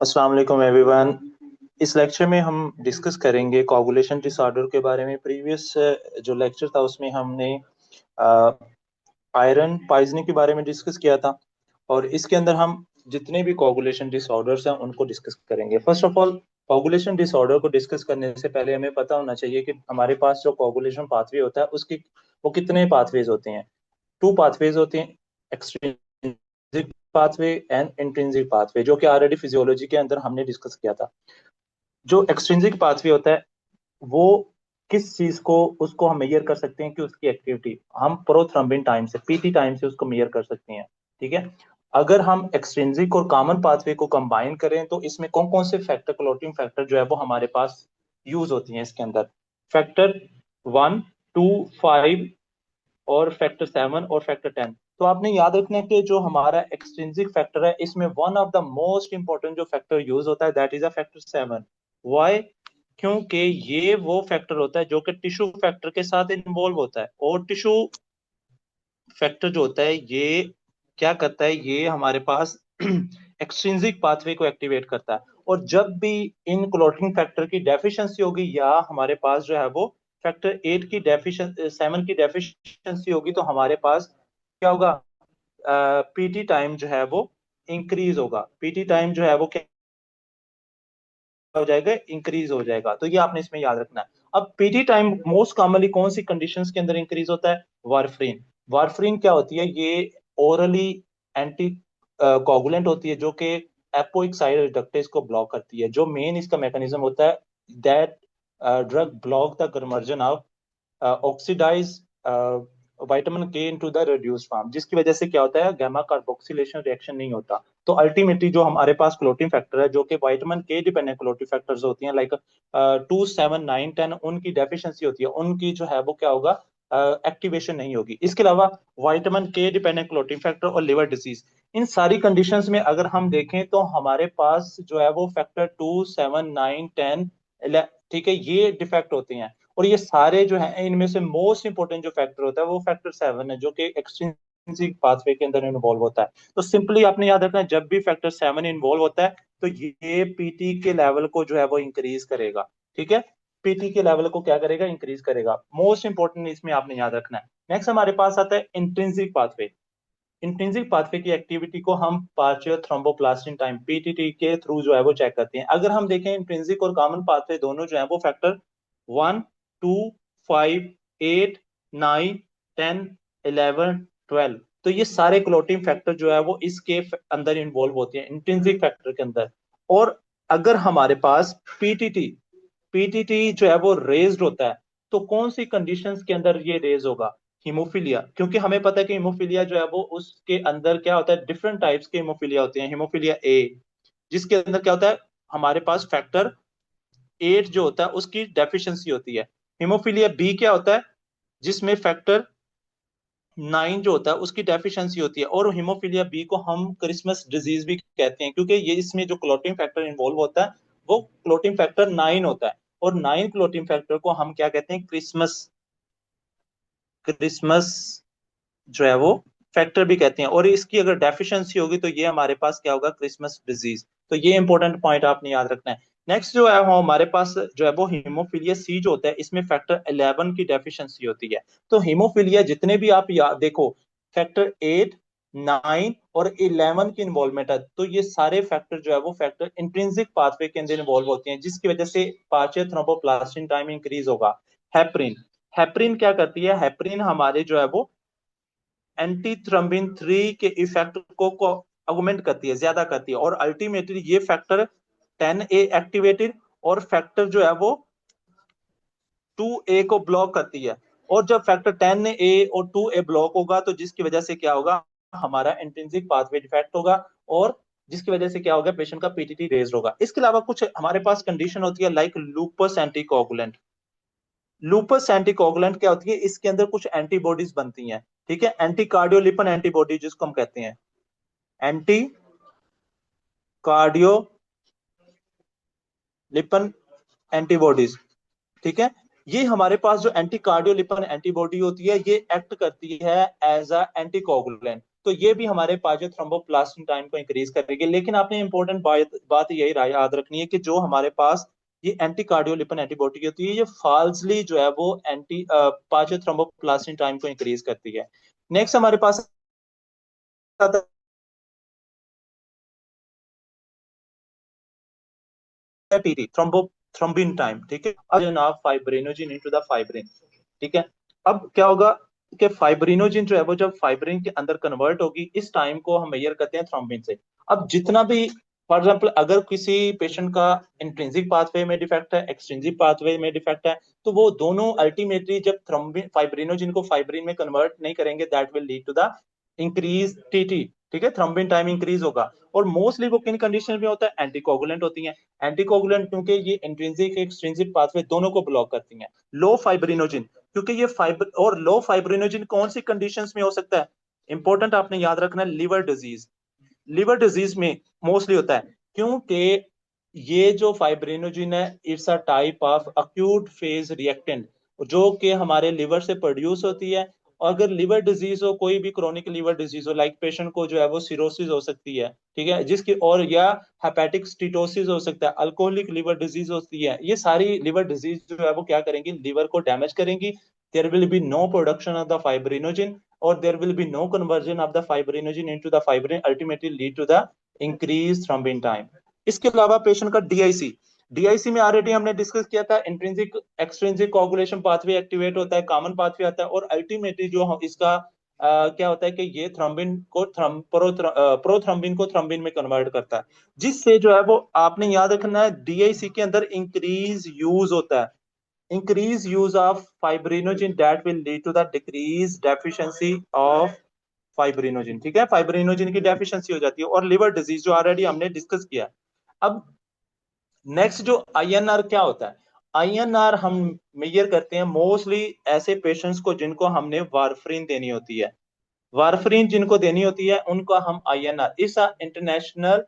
अस्सलाम वालेकुम एवरीवन। इस लेक्चर में हम डिस्कस करेंगे कोगुलेशन डिसऑर्डर के बारे में। प्रीवियस जो लेक्चर था उसमें हमने आयरन पॉइजनिंग के बारे में डिस्कस किया था, और इसके अंदर हम जितने भी कोगुलेशन डिसऑर्डर्स हैं उनको डिस्कस करेंगे। First of all, coagulation disorder को डिस्कस करने से पहले हमें पता होना चाहिए कि हमारे पास जो कोगुलेशन पाथवे होता है उसकी वो कितने पाथवेज होते हैं। टू पाथवेज होते हैं, extrinsic pathway and intrinsic pathway, जो कि ऑलरेडी फिजियोलॉजी के अंदर हमने डिस्कस किया था। जो एक्सट्रिंसिक पाथवे होता है वो किस चीज को उसको हम मेजर कर सकते हैं कि उसकी एक्टिविटी हम प्रोथ्रम्बिन टाइम से, पीटी टाइम से उसको मेजर कर सकते हैं। ठीक है। अगर हम एक्सट्रिंसिक और कॉमन पाथवे को कंबाइन करें तो इसमें कौन कौन से फैक्टर, क्लोटिंग फैक्टर जो है वो हमारे पास यूज होती हैं इसके अंदर। फैक्टर 1, 2, 5 और फैक्टर 7 और फैक्टर 10। तो आपने याद रखना है कि जो हमारा एक्सट्रिंसिक फैक्टर है इसमें one of the most important जो फैक्टर यूज होता है that is a factor 7। Why? क्योंकि ये वो फैक्टर होता है जो कि टिश्यू फैक्टर के साथ इन्वॉल्व होता है, और टिश्यू फैक्टर जो होता है ये क्या करता है, ये हमारे पास एक्सट्रिंसिक पाथवे को एक्टिवेट करता है। और जब भी इन क्लोटिंग फैक्टर की डेफिशिएंसी होगी या हमारे पास जो है वो फैक्टर 8 की डेफिशिएंसी, 7 की डेफिशिएंसी होगी, तो हमारे पास क्या होगा, पीटी टाइम जो है वो इंक्रीज होगा। पीटी टाइम जो है वो क्या हो जाएगा, इंक्रीज हो जाएगा। तो ये आपने इसमें याद रखना है। अब पीटी टाइम मोस्ट कॉमनली कौन सी कंडीशंस के अंदर इंक्रीज होता है? वारफ्रीन। वारफ्रीन क्या होती है? ये ओरली एंटी कोगुलेंट होती है जो कि एपोइक साइड रिडक्टेज को ब्लॉक करती है। जो मेन इसका मैकेनिज्म होता है that drug block the conversion of oxidise vitamin K into the reduced form, जिसकी वजह से क्या होता है, गामा कार्बोक्सिलेशन रिएक्शन नहीं होता। तो अल्टीमेटली जो हमारे पास क्लोटिंग फैक्टर है जो कि विटामिन के डिपेंडेंट क्लोटिंग फैक्टर्स होती हैं, लाइक 2, 7, 9, 10, उनकी डेफिशिएंसी होती है, उनकी जो है वो क्या होगा, एक्टिवेशन नहीं होगी। इसके अलावा विटामिन के डिपेंडेंट क्लोटिंग फैक्टर और लिवर डिजीज, इन सारी कंडीशंस में अगर हम देखें तो हमारे पास जो है वो फैक्टर 2, 7, 9, 10, ठीक है, ये डिफेक्ट होते हैं। और ये सारे जो है इनमें से मोस्ट इंपोर्टेंट जो फैक्टर होता है वो फैक्टर 7 है जो कि एक्सट्रिंसिक पाथवे के अंदर इन्वॉल्व होता है। तो सिंपली आपने याद रखना है जब भी फैक्टर 7 इन्वॉल्व होता है तो ये पीटी के लेवल को जो है वो इंक्रीज करेगा। ठीक है, पीटी के लेवल को क्या करेगा, इंक्रीज करेगा। मोस्ट इंपोर्टेंट इसमें आपने याद रखना है। नेक्स्ट हमारे पास आता है इंट्रिंसिक पाथवे। इंट्रिंसिक पाथवे की एक्टिविटी को हम पार्शियल थ्रोम्बोप्लास्टिन टाइम, पीटीटी के थ्रू जो है वो चेक करते हैं। अगर हम देखें इंट्रिंसिक और कॉमन पाथवे दोनों जो है वो फैक्टर 1, 2, 5, 8, 9, 10, 11, 12, तो ये सारे क्लोटिंग फैक्टर जो है वो इसके अंदर इन्वॉल्व होते हैं, इंट्रिंसिक फैक्टर के अंदर। और अगर हमारे पास पीटीटी पीटीटी जो है वो रेज्ड होता है तो कौन सी कंडीशंस के अंदर ये रेज होगा? हीमोफीलिया, क्योंकि हमें पता है कि हीमोफीलिया जो है वो उसके अंदर क्या होता है, डिफरेंट टाइप्स के हीमोफीलिया होते हैं। हीमोफीलिया ए जिसके अंदर क्या होता है, हमारे पास फैक्टर 8 जो होता है उसकी डेफिशिएंसी होती है। हीमोफीलिया बी क्या होता है, जिसमें फैक्टर 9 जो होता है उसकी डेफिशिएंसी होती है। और हीमोफीलिया बी को हम क्रिसमस डिजीज भी कहते हैं क्योंकि ये इसमें जो क्लोटिंग फैक्टर इन्वॉल्व होता है वो क्लोटिंग फैक्टर 9 होता है। और 9 क्लोटिंग फैक्टर को हम क्या कहते हैं, क्रिसमस क्रिसमस जो है वो फैक्टर भी कहते हैं। और इसकी अगर डेफिशिएंसी होगी तो ये हमारे पास क्या होगा, क्रिसमस डिजीज। तो ये इंपॉर्टेंट पॉइंट आपने याद रखना है। नेक्स्ट जो है वो हमारे पास जो है वो हीमोफीलिया सी जो होता है, इसमें फैक्टर 11 की डेफिशिएंसी होती है। तो हीमोफीलिया जितने भी आप याद देखो, फैक्टर 8, 9 और 11 की इन्वॉल्वमेंट है, तो ये सारे फैक्टर जो है वो फैक्टर इंट्रिंसिक पाथवे के अंदर इन्वॉल्व होते हैं, जिसकी वजह से पार्शियल थ्रोम्बोप्लास्टिन टाइम इंक्रीज होगा। हेपरिन, हेपरिन क्या करती है, हेपरिन हमारे जो है वो एंटी थ्रम्बिन 3 के इफेक्ट को अगुमेंट करती है, ज्यादा करती है। और अल्टीमेटली ये फैक्टर 10A एक्टिवेटेड और फैक्टर जो है वो 2A को ब्लॉक करती है। और जब फैक्टर 10A और 2A ब्लॉक होगा तो जिसकी वजह से क्या होगा, हमारा इंट्रिंसिक पाथवे डिफेक्ट होगा, और जिसकी वजह से क्या होगा, पेशेंट का पीटीटी रेज होगा। इसके अलावा कुछ हमारे पास कंडीशन होती है like lupus anticoagulant. Lupus anticoagulant क्या होती है, इसके अंदर कुछ एंटीबॉडीज बनती हैं। ठीक है, एंटी कार्डियोलिपन एंटीबॉडी जिसको हम कहते हैं, एंटी कार्डियोलिपन एंटीबॉडीज। ठीक है, ये हमारे पास जो एंटी कार्डियोलिपन एंटीबॉडी होती है ये एक्ट करती है एज अ एंटीकोगुलेंट। तो ये भी हमारे पास जो थ्रोम्बोप्लास्टिन टाइम को इंक्रीज करेगी। लेकिन आपने इंपॉर्टेंट बात यही याद रखनी है कि जो हमारे पास ये एंटी कार्डियोलिपिन एंटीबॉडी होती है, ये फॉल्सली जो है वो एंटी पाचो थ्रोम्बोप्लास्टिन टाइम को इंक्रीज करती है। नेक्स्ट हमारे पास आता है टीटी, थ्रोम्बिन टाइम, ठीक है। अब जनाब फाइब्रिनोजिन इनटू द फाइब्रिन, ठीक है। अब क्या होगा कि फाइब्रिनोजिन जो है वो जब फाइब्रिन के अंदर कन्वर्ट होगी, इस टाइम को हम मेजर करते हैं थ्रोम्बिन से। अब जितना भी, फॉर एग्जांपल अगर किसी पेशेंट का इंट्रिंसिक पाथवे में डिफेक्ट है, एक्सट्रिंसिक पाथवे में डिफेक्ट है, तो वो दोनों अल्टीमेटली जब थ्रोम्बिन फाइब्रिनोजिन को फाइब्रिन में कन्वर्ट नहीं करेंगे, that will lead to the increase TT, ठीक है, थ्रोम्बिन टाइम इंक्रीज होगा। और मोस्टली वो किन कंडीशन में होता है, एंटीकोगुलेंट होती हैं। एंटीकोगुलेंट क्योंकि ये इंट्रिंसिक एक्सट्रिंसिक पाथवे दोनों को ब्लॉक करती हैं। लो फाइब्रिनोजिन, क्योंकि ये फाइबर और लो फाइब्रिनोजिन कौन सी कंडीशंस में हो सकता है, इंपॉर्टेंट आपने याद रखना है, लिवर डिजीज। लिवर डिजीज में मोस्टली होता है, क्योंकि ये जो फाइब्रिनोजिन है, it's a type of acute phase reactant, जो कि हमारे लिवर से प्रोड्यूस होती है। और अगर लिवर डिजीज हो, कोई भी क्रोनिक लिवर डिजीज हो, लाइक पेशेंट को जो है वो सिरोसिस हो सकती है, ठीक है, जिसकी, और या हेपेटिक स्टीटोसिस हो सकता है, अल्कोहलिक लिवर डिजीज होती है, ये सारी लिवर डिजीज जो है वो क्या करेंगी, लिवर को डैमेज करेंगी। There will be no production of the fibrinogen, or there will be no conversion of the fibrinogen into the fibrin, ultimately lead to the increased thrombin time. इसके अलावा patient का डीआईसी, डीआईसी में already हमने discuss किया था, intrinsic extrinsic coagulation pathway activate होता है, common pathway आता है, और अल्टीमेटली जो इसका क्या होता है कि ये थ्रोम्बिन को प्रोथ्रोम्बिन को थ्रोम्बिन में कन्वर्ट करता है, जिससे जो है वो आपने याद रखना है, डीआईसी के अंदर इंक्रीज यूज होता है, increase use of fibrinogen that will lead to the decreased deficiency of fibrinogen, ठीक है, फाइब्रिनोजिन की डेफिशिएंसी हो जाती है, और लिवर डिजीज जो ऑलरेडी हमने डिस्कस किया। अब नेक्स्ट जो आईएनआर क्या होता है, आईएनआर हम मेजर करते हैं मोस्टली ऐसे पेशेंट्स को जिनको हमने वारफरीन देनी होती है, वारफरीन जिनको देनी होती है उनका हम आईएनआर, इस इंटरनेशनल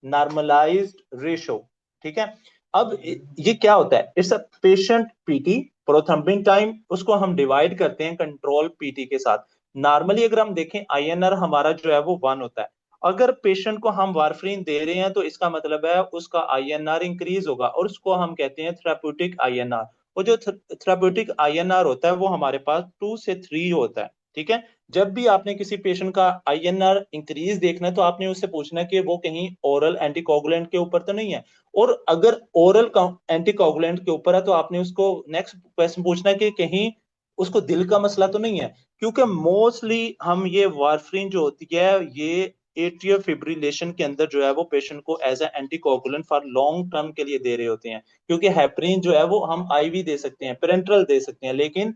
नॉर्मलाइज्ड रेशो, ठीक है। अब ये क्या होता है, it's a patient PT prothrombin time, उसको हम डिवाइड करते हैं कंट्रोल पीटी के साथ। नॉर्मली अगर हम देखें आईएनआर हमारा जो है वो 1 होता है। अगर पेशेंट को हम वारफरीन दे रहे हैं तो इसका मतलब है उसका आईएनआर इंक्रीज होगा, और उसको हम कहते हैं थेराप्यूटिक आईएनआर। और जो थेराप्यूटिक आईएनआर होता है वो हमारे पास 2 से 3 होता है, ठीक है। जब भी आपने किसी पेशेंट का आईएनआर इंक्रीज देखना है, तो आपने उससे पूछना है कि वो कहीं ओरल एंटीकोगुलेंट के ऊपर तो नहीं है, और अगर ओरल एंटीकोगुलेंट के ऊपर है तो आपने उसको नेक्स्ट क्वेश्चन पूछना है कि कहीं उसको दिल का मसला तो नहीं है, क्योंकि मोस्टली हम ये वारफरीन जो होती है, ये एट्रियल फिब्रिलेशन के अंदर जो है वो पेशेंट को as anticoagulant for long term के लिए दे रहे होते हैं, क्योंकि हेपरिन जो है वो हम आईवी दे सकते हैं, पेरेंट्रल दे सकते हैं, लेकिन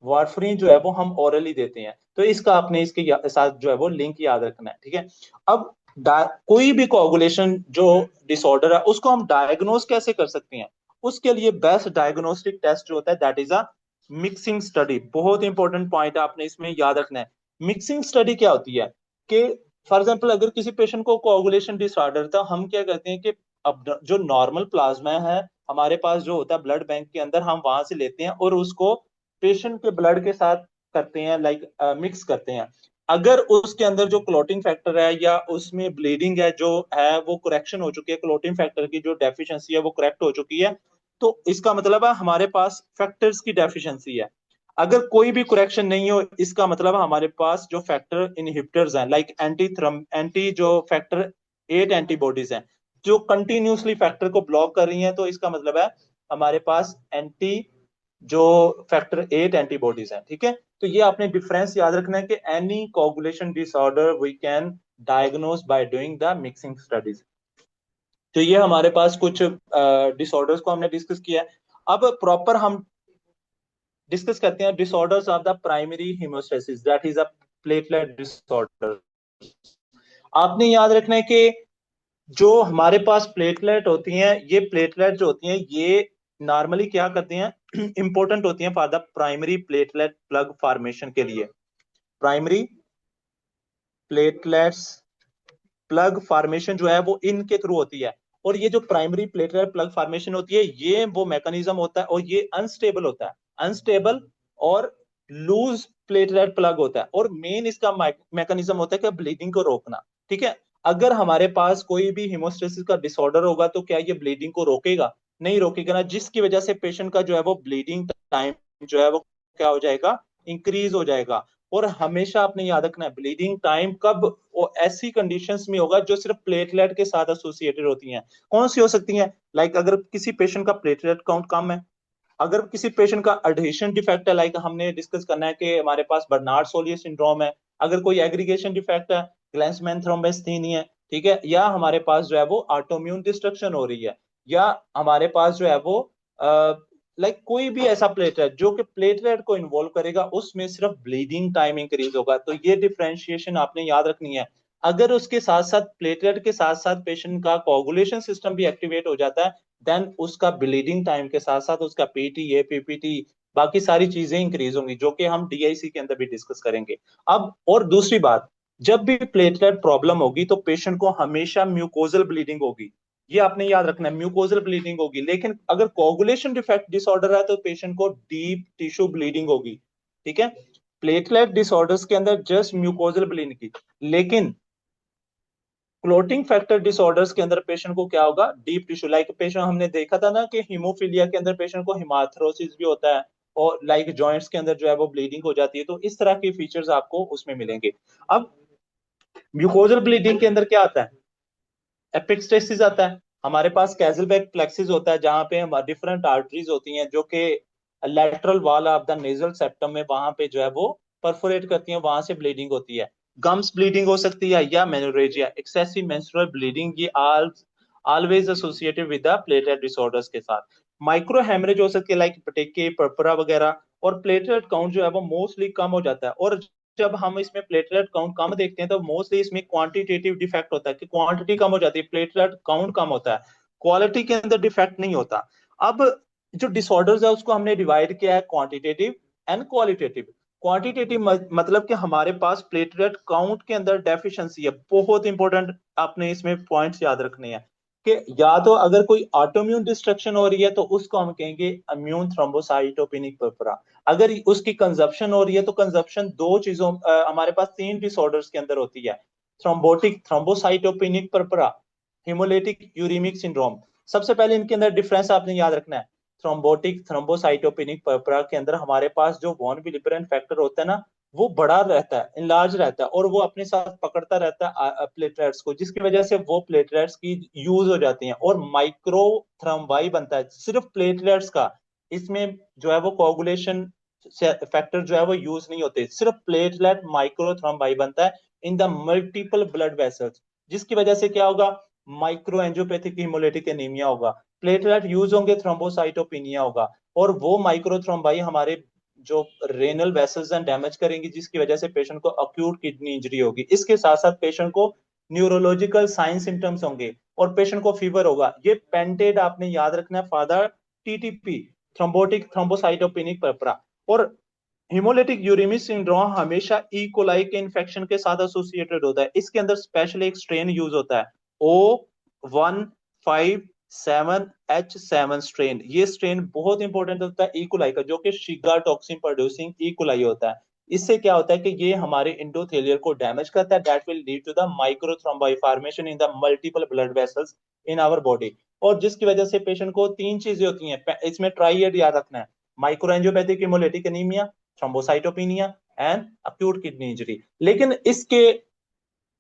वारफरीन जो है वो हम ओरली देते हैं। तो इसका आपने इसके साथ जो है वो लिंक याद रखना है, ठीक है। अब कोई भी कोगुलेशन जो डिसऑर्डर है उसको हम डायग्नोस कैसे कर सकते हैं, उसके लिए बेस्ट डायग्नोस्टिक टेस्ट जो होता है that is a mixing study. बहुत इंपॉर्टेंट पॉइंट आपने इसमें याद रखना है। मिक्सिंग स्टडी क्या होती है कि फॉर एग्जाम्पल अगर किसी पेशेंट को कोगुलेशन डिसऑर्डर था, हम क्या करते हैं कि अब जो नॉर्मल प्लाज्मा है हमारे पास जो होता है ब्लड बैंक के अंदर, हम वहां से लेते हैं और उसको पेशेंट के ब्लड के साथ करते हैं, लाइक मिक्स करते हैं। अगर उसके अंदर जो क्लोटिंग फैक्टर है या उसमें ब्लीडिंग है जो है वो करेक्शन हो चुकी है, क्लोटिंग फैक्टर की जो डेफिशिएंसी है वो करेक्ट हो चुकी है, तो इसका मतलब है हमारे पास फैक्टर्स की डेफिशिएंसी है। अगर कोई भी करेक्शन नहीं हो, इसका मतलब हमारे पास जो फैक्टर इनहिबिटर्स हैं, लाइक एंटी जो फैक्टर 8 एंटीबॉडीज हैं जो कंटिन्यूसली फैक्टर को ब्लॉक कर रही हैं, तो इसका मतलब है हमारे पास एंटी जो फैक्टर 8 एंटीबॉडीज हैं, ठीक है। तो ये आपने डिफरेंस याद रखना है कि any coagulation disorder we can diagnose by doing the mixing studies. तो ये हमारे पास कुछ डिसऑर्डर्स को हमने डिस्कस किया है। अब प्रॉपर हम डिस्कस करते हैं disorders of the primary haemostasis, that is a platelet disorder. आपने याद रखना है कि जो हमारे पास प्लेटलेट होती हैं, ये प्लेटलेट जो होती हैं ये नॉर्मली क्या करते हैं, इंपॉर्टेंट होती हैं for the primary platelet plug formation के लिए। प्राइमरी प्लेटलेट्स प्लग फॉर्मेशन जो है वो इनके थ्रू होती है। और ये जो प्राइमरी प्लेटलेट प्लग फॉर्मेशन होती है, ये वो मैकेनिज्म होता है और ये अनस्टेबल होता है, अनस्टेबल और लूज प्लेटलेट प्लग होता है, और मेन इसका मैकेनिज्म होता है कि ब्लीडिंग को रोकना। ठीक है, अगर हमारे पास कोई भी हेमोस्टेसिस का डिसऑर्डर होगा तो क्या ये ब्लीडिंग को रोकेगा? नहीं रोकेगा ना, जिसकी वजह से पेशेंट का जो है वो ब्लीडिंग टाइम जो है वो क्या हो जाएगा, इंक्रीज हो जाएगा। और हमेशा आपने याद रखना है ब्लीडिंग टाइम कब वो ऐसी कंडीशंस में होगा जो सिर्फ प्लेटलेट के साथ एसोसिएटेड होती हैं। कौन सी हो सकती हैं? लाइक अगर किसी पेशेंट का प्लेटलेट काउंट कम है, अगर किसी पेशेंट का अडहेशन डिफेक्ट है, लाइक हमने डिस्कस करना है कि हमारे पास बर्नार्ड सोलियर सिंड्रोम है, अगर कोई एग्रीगेशन डिफेक्ट है, ग्लैंसमैन थ्रोम्बोसिथेनिया है, ठीक है, या हमारे पास जो है वो ऑटोइम्यून डिस्ट्रक्शन हो रही है, या हमारे पास जो है वो लाइक कोई भी ऐसा प्लेटलेट जो कि प्लेटलेट को इन्वॉल्व करेगा, उसमें सिर्फ ब्लीडिंग टाइम इंक्रीज होगा। तो ये डिफरेंशिएशन आपने याद रखनी है। अगर उसके साथ साथ प्लेटलेट के साथ साथ पेशेंट का कोगुलेशन सिस्टम भी एक्टिवेट हो जाता है, देन उसका ब्लीडिंग टाइम के साथ साथ उसका पीटी, पीपीटी, बाकी सारी चीजें इंक्रीज होंगी, जो कि हम डीआईसी के अंदर भी डिस्कस करेंगे। अब और दूसरी बात, जब भी प्लेटलेट प्रॉब्लम होगी तो पेशेंट को हमेशा म्यूकोजल ब्लीडिंग होगी, ये आपने याद रखना है, म्यूकोजल ब्लीडिंग होगी। लेकिन अगर कोगुलेशन डिफेक्ट डिसऑर्डर है तो पेशेंट को डीप टिश्यू ब्लीडिंग होगी। ठीक है, प्लेटलेट डिसऑर्डर्स के अंदर जस्ट म्यूकोजल ब्लीडिंग की, लेकिन क्लोटिंग फैक्टर डिसऑर्डर्स के अंदर पेशेंट को क्या होगा, डीप टिश्यू। लाइक पेशेंट हमने देखा था ना कि हीमोफीलिया के अंदर पेशेंट को हिमाथ्रोसिस भी होता है, और लाइक जॉइंट्स के अंदर जो है वो ब्लीडिंग हो जाती है। तो इस तरह के फीचर्स आपको उसमें मिलेंगे। अब म्यूकोजल ब्लीडिंग के अंदर क्या आता है, एपिक्स्टेसिस आता है, हमारे पास कैजलबैक प्लेक्सिस होता है, जहां पे हम डिफरेंट आर्टरीज होती हैं जो कि lateral wall of the nasal septum में वहां पे जो है वो परफोरेट करती हैं, वहां से ब्लीडिंग होती है। गम्स ब्लीडिंग हो सकती है, या मेनोरेजिया, एक्सेसिव मेंस्ट्रुअल ब्लीडिंग, ये always associated with the platelet disorders के साथ। माइक्रो हेमरेज हो सकती है, लाइक पटेके, पर्परा वगैरह। और प्लेटलेट काउंट जो है वो मोस्टली कम हो जाता है, और जब हम इसमें प्लेटलेट काउंट कम देखते हैं तो मोस्टली इसमें क्वांटिटेटिव डिफेक्ट होता है कि क्वांटिटी कम हो जाती है, प्लेटलेट काउंट कम होता है, क्वालिटी के अंदर डिफेक्ट नहीं होता। अब जो डिसऑर्डर्स है उसको हमने डिवाइड किया है क्वांटिटेटिव एंड क्वालिटेटिव। क्वांटिटेटिव मतलब कि हमारे पास प्लेटलेट काउंट के अंदर डेफिशिएंसी है, बहुत इंपॉर्टेंट, आपने इसमें पॉइंट्स याद रखने हैं कि या तो अगर कोई ऑटोइम्यून डिस्ट्रक्शन हो रही है तो उसको हम कहेंगे इम्यून थ्रोम्बोसाइटोपेनिक पर्परा। अगर उसकी कंजप्शन हो रही है तो कंजप्शन दो चीजों हमारे पास तीन डिसऑर्डर्स के अंदर होती है, thrombotic thrombocytopenic purpura, haemolytic uraemic syndrome. सबसे पहले इनके अंदर डिफरेंस आपने याद रखना है। थ्रोम्बोटिक थ्रोम्बोसाइटोपेनिक पर्परा के अंदर हमारे पास जो वॉन विलिपरन फैक्टर होता है ना, वो बड़ा रहता है, इनलार्ज रहता है, और वो अपने साथ पकड़ता रहता है प्लेटलेट्स को, जिसकी वजह से वो प्लेटलेट्स की यूज हो जाती हैं, और माइक्रो थ्रोम्बाई बनता है सिर्फ प्लेटलेट्स का। इसमें जो है वो कोगुलेशन फैक्टर जो है वो यूज नहीं होते, सिर्फ प्लेटलेट माइक्रो थ्रोम्बाई बनता है इन द मल्टीपल ब्लड वेसल्स, जिसकी वजह से क्या होगा, माइक्रो एंजियोपैथिक हिमोलिटिक एनीमिया होगा, प्लेटलेट यूज होंगे, थ्रोम्बोसाइटोपिनिया होगा, और वो माइक्रो थ्रोम्बाई हमारे जो रेनल वेसल्स हैं डैमेज करेंगी, जिसकी वजह से पेशेंट को अक्यूट किडनी इंजरी होगी। इसके साथ साथ पेशेंट को न्यूरोलॉजिकल साइन सिम्टम्स होंगे, और पेशेंट को फीवर होगा। ये पेंटेड आपने याद रखना है फादर, टीटीपी, थ्रोम्बोटिक थ्रोम्बोसाइटोपेनिक पर्परा। और हिमोलिटिक यूरेमिक सिंड्रोम हमेशा ई कोलाई के इन्फेक्शन के साथ एसोसिएटेड होता है। इसके अंदर स्पेशल एक स्ट्रेन यूज होता है, O157H7 स्ट्रेन। ये स्ट्रेन बहुत इंपॉर्टेंट होता है ई कोलाई का, जो कि Shiga toxin producing E coli होता है। इससे क्या होता है कि ये हमारे इंडोथेलियल को डैमेज करता है, that will lead to the microthrombi formation in the multiple blood vessels in our body. और जिसकी वजह से पेशेंट को तीन चीजें होती हैं, इसमें ट्राइएड याद रखना है, microangiopathic haemolytic anaemia, thrombocytopenia and acute kidney injury. लेकिन इसके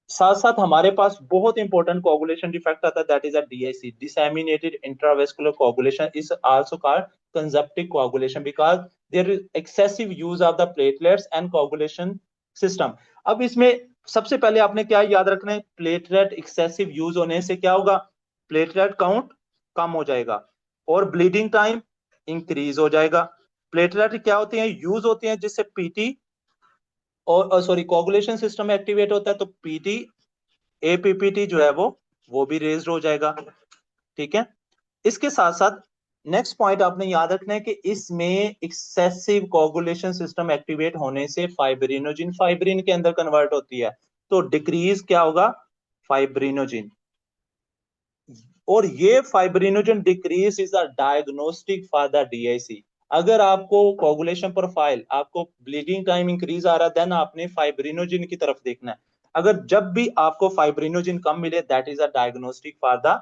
साथ साथ हमारे पास बहुत इंपॉर्टेंट कोगुलेशन डिफेक्ट आता है, that is a DIC, disseminated intravascular coagulation is also called consumptive coagulation because there is excessive use of the platelets and coagulation system. अब इसमें सबसे पहले आपने क्या याद रखना है, प्लेटलेट एक्सेसिव यूज होने से क्या होगा, प्लेटलेट काउंट कम हो जाएगा और ब्लीडिंग टाइम इंक्रीज हो जाएगा। प्लेटलेट क्या होते हैं, यूज होते हैं जिससे पीटी और सॉरी कोगुलेशन सिस्टम एक्टिवेट होता है, तो पीटी एपीपीटी जो है वो भी रेज्ड हो जाएगा। ठीक है, इसके साथ साथ नेक्स्ट पॉइंट आपने याद रखना है कि इसमें एक्सेसिव कोगुलेशन सिस्टम एक्टिवेट होने से फाइब्रिनोजिन फाइब्रिन के अंदर कन्वर्ट होती है, तो डिक्रीज क्या होगा, फाइब्रिनोजिन। और ये fibrinogen decrease is a diagnostic for the DIC. अगर आपको कोगुलेशन प्रोफाइल, आपको ब्लीडिंग टाइम इंक्रीज आ रहा है, देन आपने फाइब्रिनोजिन की तरफ देखना है। अगर जब भी आपको फाइब्रिनोजिन कम मिले, that is a diagnostic for the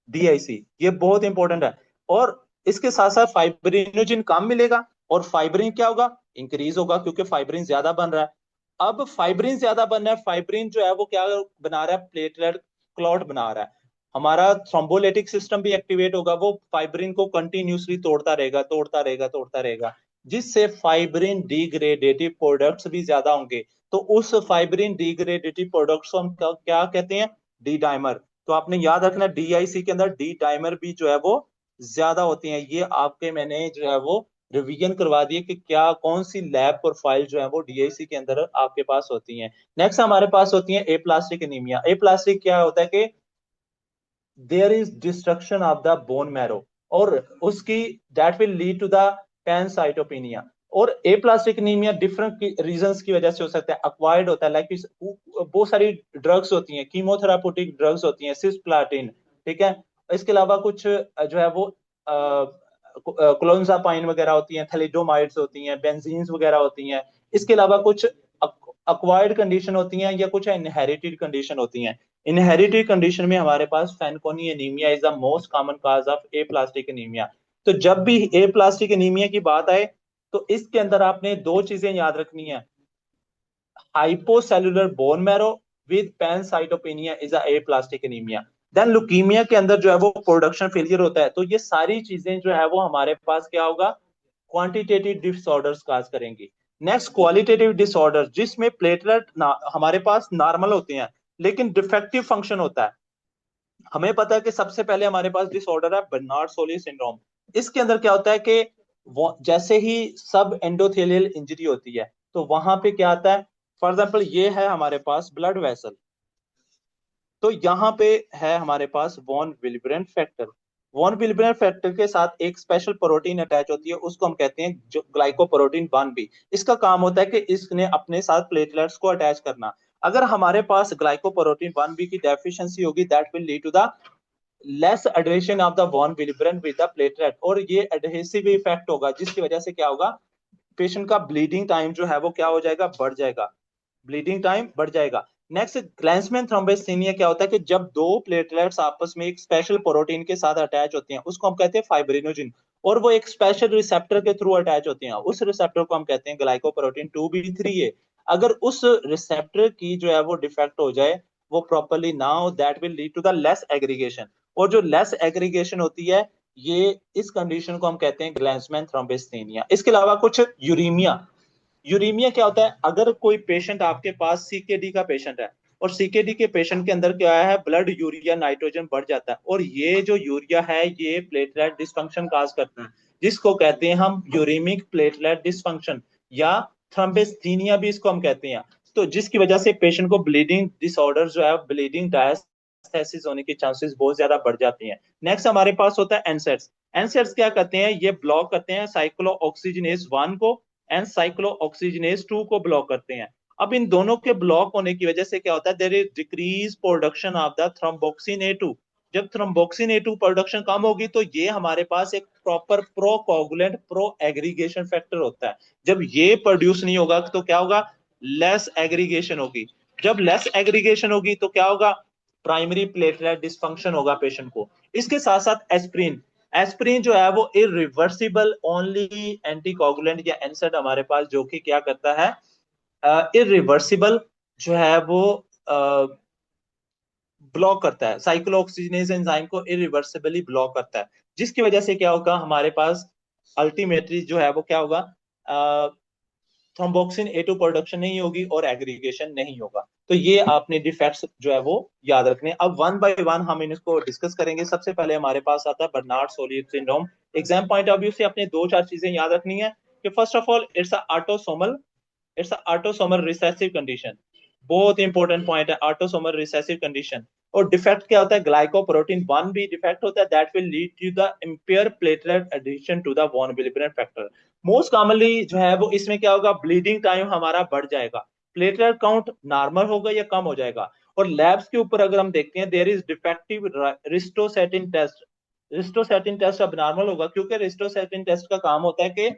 DIC. ये बहुत इंपॉर्टेंट है। और इसके साथ साथ फाइब्रिनोजिन कम मिलेगा और फाइब्रिन क्या होगा, इंक्रीज होगा, क्योंकि फाइब्रिन ज्यादा बन रहा है। अब फाइब्रिन ज्यादा बन रहा है, फाइब्रिन जो है वो क्या बना रहा है, प्लेटलेट क्लॉट बना रहा है। हमारा थ्रोम्बोलिटिक सिस्टम भी एक्टिवेट होगा, वो फाइब्रिन को कंटिन्यूसली तोड़ता रहेगा, तोड़ता रहेगा, तोड़ता रहेगा, जिससे फाइब्रिन डिग्रेडेटिव प्रोडक्ट्स भी ज्यादा होंगे। तो उस फाइब्रिन डिग्रेडेटिव प्रोडक्ट्स को हम क्या कहते हैं, डी डाइमर। तो आपने याद रखना डीआईसी के अंदर डी डाइमर भी जो है वो ज्यादा होती हैं। ये आपके मैंने जो है वो रिवीजन करवा दिए कि क्या कौन सी लैब प्रोफाइल जो है वो डीआईसी के अंदर आपके पास होती हैं। नेक्स्ट हमारे पास होती है एप्लास्टिक एनीमिया। एप्लास्टिक क्या होता है कि there is destruction of the bone marrow, और उसकी that will lead to the pancytopenia. और एप्लास्टिक एनीमिया डिफरेंट रीजंस की वजह से हो सकता है। अक्वायर्ड होता है, लाइक बहुत सारी ड्रग्स होती हैं, कीमोथेरापेटिक ड्रग्स होती हैं, सिस्प्लाटिन, ठीक है। इसके अलावा कुछ जो है वो क्लोंजापाइन वगैरह होती हैं, थैलिडोमाइड्स होती हैं, बेंजीन्स वगैरह होती हैं। इसके अलावा कुछ अक्वायर्ड कंडीशन होती हैं या कुछ इनहेरिटेड कंडीशन होती हैं। इनहेरिटेड कंडीशन में हमारे पास Fanconi anaemia is the most common cause of aplastic anaemia. तो जब भी ए प्लास्टिक एनीमिया की बात आए, तो इसके अंदर आपने दो चीजें याद रखनी है, hypocellular bone marrow with pancytopenia is a aplastic anaemia. Then leukaemia के अंदर जो है वो प्रोडक्शन फेलियर होता है। तो ये सारी चीजें जो है वो हमारे पास क्या होगा, क्वांटिटेटिव डिसऑर्डर्स काज करेंगी। नेक्स्ट क्वालिटेटिव डिसऑर्डर, जिसमें प्लेटलेट हमारे पास नॉर्मल होते हैं लेकिन डिफेक्टिव फंक्शन होता है। हमें पता है कि सबसे पहले हमारे पास डिसऑर्डर है बर्नार्ड सोली सिंड्रोम। इसके अंदर क्या होता है कि जैसे ही सब एंडोथेलियल इंजरी होती है, तो वहां पे क्या आता है, फॉर एग्जाम्पल ये है हमारे पास ब्लड वेसल, तो यहाँ पे है हमारे पास von Willebrand factor. Von Willebrand factor के साथ एक स्पेशल प्रोटीन अटैच होती है, उसको हम कहते हैं जो ग्लाइकोप्रोटीन 1b। इसका काम होता है कि इसने अपने साथ प्लेटलेट्स को अटैच करना। अगर हमारे पास ग्लाइकोप्रोटीन 1b की डेफिशिएंसी होगी, that will lead to the less adhesion of the von Willebrand with the platelet, और ये एडहेसिव इफेक्ट होगा, जिसकी वजह से क्या होगा, पेशेंट का ब्लीडिंग टाइम जो है वो क्या हो जाएगा, बढ़ जाएगा, ब्लीडिंग टाइम बढ़ जाएगा। नेक्स्ट ग्लैंसमैन थ्रोम्बोसिनिया क्या होता है कि जब दो प्लेटलेट्स आपस में एक स्पेशल प्रोटीन के साथ अटैच होते हैं, उसको हम कहते हैं फाइब्रिनोजिन, और वो एक स्पेशल रिसेप्टर के थ्रू अटैच होते हैं। उस रिसेप्टर को हम कहते हैं ग्लाइकोप्रोटीन 2b3a। अगर उस रिसेप्टर की जो है वो डिफेक्ट हो जाए, वो प्रॉपरली ना हो, that will lead to the less aggregation. और जो लेस एग्रीगेशन होती है, ये इस कंडीशन को हम कहते हैं ग्लैंसमैन थ्रोम्बोसिनिया। इसके अलावा कुछ यूरीमिया। यूरीमिया क्या होता है, अगर कोई पेशेंट आपके पास सीकेडी का पेशेंट है, और सीकेडी के पेशेंट के अंदर क्या है, ब्लड यूरिया नाइट्रोजन बढ़ जाता है, और ये जो यूरिया है ये प्लेटलेट डिसफंक्शन काज करता है, जिसको कहते हैं हम यूरेमिक प्लेटलेट डिसफंक्शन, या थ्रम्बोस्थीनिया भी इसको हम कहते हैं। तो जिसकी वजह से पेशेंट को ब्लीडिंग डिसऑर्डर जो है, ब्लीडिंग डायस्थेसिस होने की चांसेस बहुत ज्यादा बढ़ जाती हैं। नेक्स्ट हमारे पास होता है एनसेट्स। एनसेट्स क्या करते हैं, ये ब्लॉक करते हैं साइक्लोऑक्सीजिनेज 1 को एंड साइक्लोऑक्सीजिनेज 2 को ब्लॉक करते हैं। अब इन दोनों के ब्लॉक होने की वजह से क्या होता है, there is decrease production of the thromboxane A two. जब थ्रोम्बोक्सिन ए टू प्रोडक्शन कम होगी, तो ये हमारे पास एक proper pro coagulant pro aggregation factor होता है। जब ये प्रोड्यूस नहीं होगा तो क्या होगा, लेस एग्रीगेशन होगी। जब लेस एग्रीगेशन होगी तो क्या होगा, प्राइमरी प्लेटलेट डिसफंक्शन होगा पेशेंट को। इसके साथ साथ एस्प्रिन, एस्प्रिन जो है वो इरिवर्सिबल ओनली एंटीकोगुलेंट या एनसेड हमारे पास, जो कि क्या करता है, इरिवर्सिबल जो है वो ब्लॉक करता है, साइक्लोऑक्सीजिनेज एंजाइम को इरिवर्सिबली ब्लॉक करता है, जिसकी वजह से क्या होगा हमारे पास, अल्टीमेटली जो है वो क्या होगा, थ्रोम्बोक्सिन ए टू प्रोडक्शन नहीं होगी और एग्रीगेशन नहीं होगा। तो ये आपने डिफेक्ट्स जो है वो याद रखने। अब वन बाय वन हम इनको डिस्कस करेंगे। सबसे पहले हमारे पास आता है Bernard Soulier syndrome. Exam point of view से अपने दो चार चीजें याद रखनी है कि first of all it's autosomal recessive condition. बहुत इंपॉर्टेंट पॉइंट है, ऑटोसोमल रिसेसिव कंडीशन। और डिफेक्ट क्या होता है, ग्लाइकोप्रोटीन 1 भी डिफेक्ट होता है, that will lead to the impair platelet adhesion to the von Willebrand factor. Most commonly जो है वो इसमें क्या होगा, ब्लीडिंग टाइम हमारा बढ़ जाएगा, प्लेटलेट काउंट नॉर्मल होगा या कम हो जाएगा। और लैब्स के ऊपर अगर हम देखते हैं, there is defective ristocetin test, ristocetin test abnormal होगा क्योंकि रिस्ट्रोसैटिन टेस्ट का काम होता है कि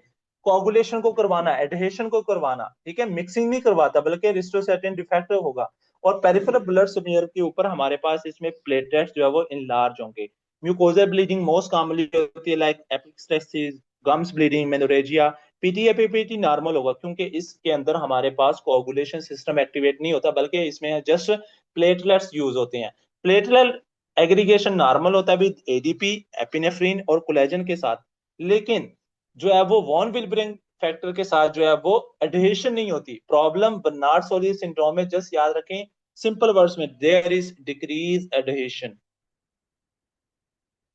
कोगुलेशन को करवाना, एडहेशन को करवाना, ठीक है, मिक्सिंग नहीं करवाता, बल्कि रिस्ट्रोसैटिन डिफेक्ट होगा। और पेरिफेरल ब्लड स्मीयर के ऊपर हमारे पास इसमें प्लेटलेट्स जो है वो इनलार्ज होंगे। म्यूकोजल ब्लीडिंग मोस्ट कॉमनली होती है, like epistaxis, gums bleeding, menorrhagia. PT APTT normal होगा क्योंकि इसके अंदर हमारे पास कोगुलेशन सिस्टम एक्टिवेट नहीं होता, बल्कि इसमें जस्ट प्लेटलेट्स यूज होते हैं। प्लेटलेट एग्रीगेशन नॉर्मल होता है विद एडीपी, एपिनेफ्रिन और कोलेजन के साथ, लेकिन जो है वो वॉन विल्बरिंग फैक्टर के साथ जो है वो एडहेशन नहीं होती। प्रॉब्लम बर्नार्ड सोली सिंड्रोम में, जस्ट याद रखें सिंपल वर्ड्स में, there is decrease adhesion.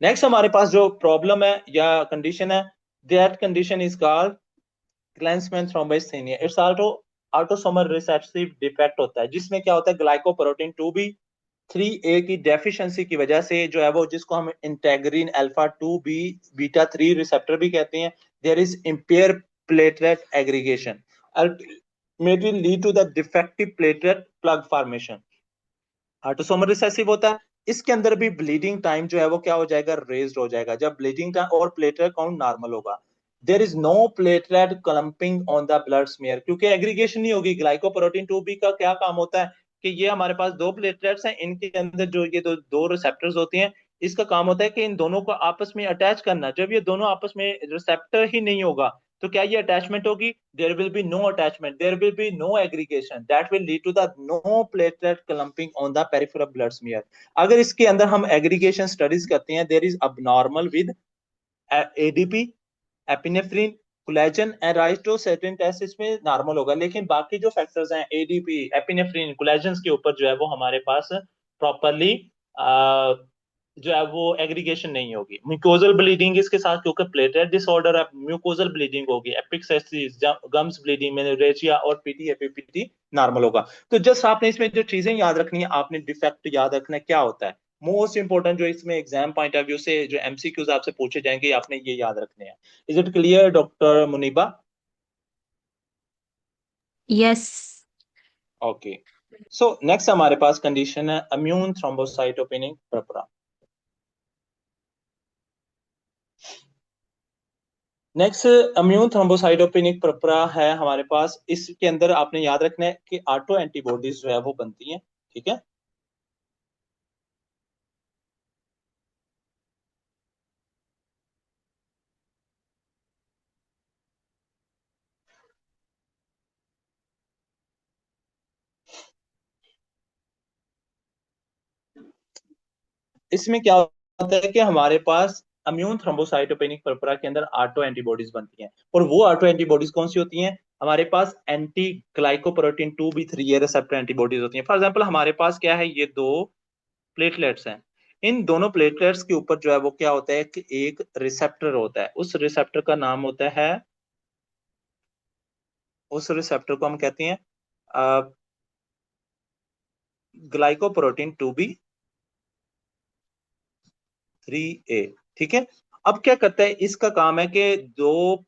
Next हमारे पास जो प्रॉब्लम है या कंडीशन है, that condition is called Glanzmann thrombasthenia. It's also autosomal recessive defect होता है, जिसमें क्या होता है, ग्लाइकोप्रोटीन 2b 3A की डेफिशिएंसी की वजह से जो है वो, जिसको हम integrin alpha 2b beta 3 receptor भी कहते हैं, there is impair platelet aggregation, ultimately lead to the defective platelet plug formation। Autosomal recessive होता है, इसके अंदर भी ब्लीडिंग टाइम जो है वो क्या हो जाएगा, रेज्ड हो जाएगा जब ब्लीडिंग टाइम और प्लेटलेट काउंट नॉर्मल होगा। There is no platelet clumping on the blood smear, क्योंकि एग्रीगेशन नहीं होगी। ग्लाइकोप्रोटीन 2b का क्या काम होता है कि ये हमारे पास दो प्लेटलेट्स हैं, इनके अंदर जो ये दो रिसेप्टर्स होती हैं, इसका काम होता है कि इन दोनों को आपस में अटैच करना। जब ये दोनों आपस में रिसेप्टर ही नहीं होगा तो क्या ये अटैचमेंट होगी? There will be no attachment, there will be no aggregation, that will lead to the no platelet clumping on the peripheral blood smear. अगर इसके अंदर हम एग्रीगेशन स्टडीज करते हैं, there is abnormal with ADP, epinephrine, collagen and ristocetin test इसमें normal होगा, लेकिन बाकी जो फैक्टर्स हैं एडीपी, एपिनेफ्रिन, कोलेजन के ऊपर जो है वो हमारे पास प्रॉपरली जो है वो एग्रीगेशन नहीं होगी। म्यूकोजल ब्लीडिंग इसके साथ, क्योंकि प्लेटलेट डिसऑर्डर है, म्यूकोजल ब्लीडिंग होगी, एपिक्सेसिस, गम्स ब्लीडिंग, मेनोरेजिया और पीटीएपीपीटी नॉर्मल होगा। तो जस्ट आपने इसमें जो चीजें याद रखनी है, आपने डिफेक्ट याद रखना है क्या होता है। मोस्ट इंपोर्टेंट जो इसमें एग्जाम पॉइंट ऑफ व्यू से जो एमसीक्यूज आपसे पूछे जाएंगे, आपने ये याद रखने हैं। Is it clear doctor Muniba? Yes. Okay, so next हमारे पास कंडीशन है immune thrombocytopenic purpura. Next immune thrombocytopenic purpura है हमारे पास। इसके अंदर आपने याद रखना है कि ऑटो एंटीबॉडीज जो है वो बनती हैं, ठीक है। इसमें क्या होता है कि हमारे पास इम्यून थ्रोम्बोसाइटोपेनिक पर्परा के अंदर ऑटो एंटीबॉडीज बनती हैं, और वो ऑटो एंटीबॉडीज कौन सी होती हैं? हमारे पास anti glycoprotein 2b3 receptor antibodies होती हैं। फॉर एग्जांपल हमारे पास क्या है, ये दो प्लेटलेट्स हैं, इन दोनों प्लेटलेट्स के ऊपर जो है वो क्या होता है कि एक रिसेप्टर होता है, उस रिसेप्टर का नाम होता है, उस रिसेप्टर को हम कहते हैं ग्लाइकोप्रोटीन 2b3a, ठीक है। अब क्या करता है, इसका काम है कि दो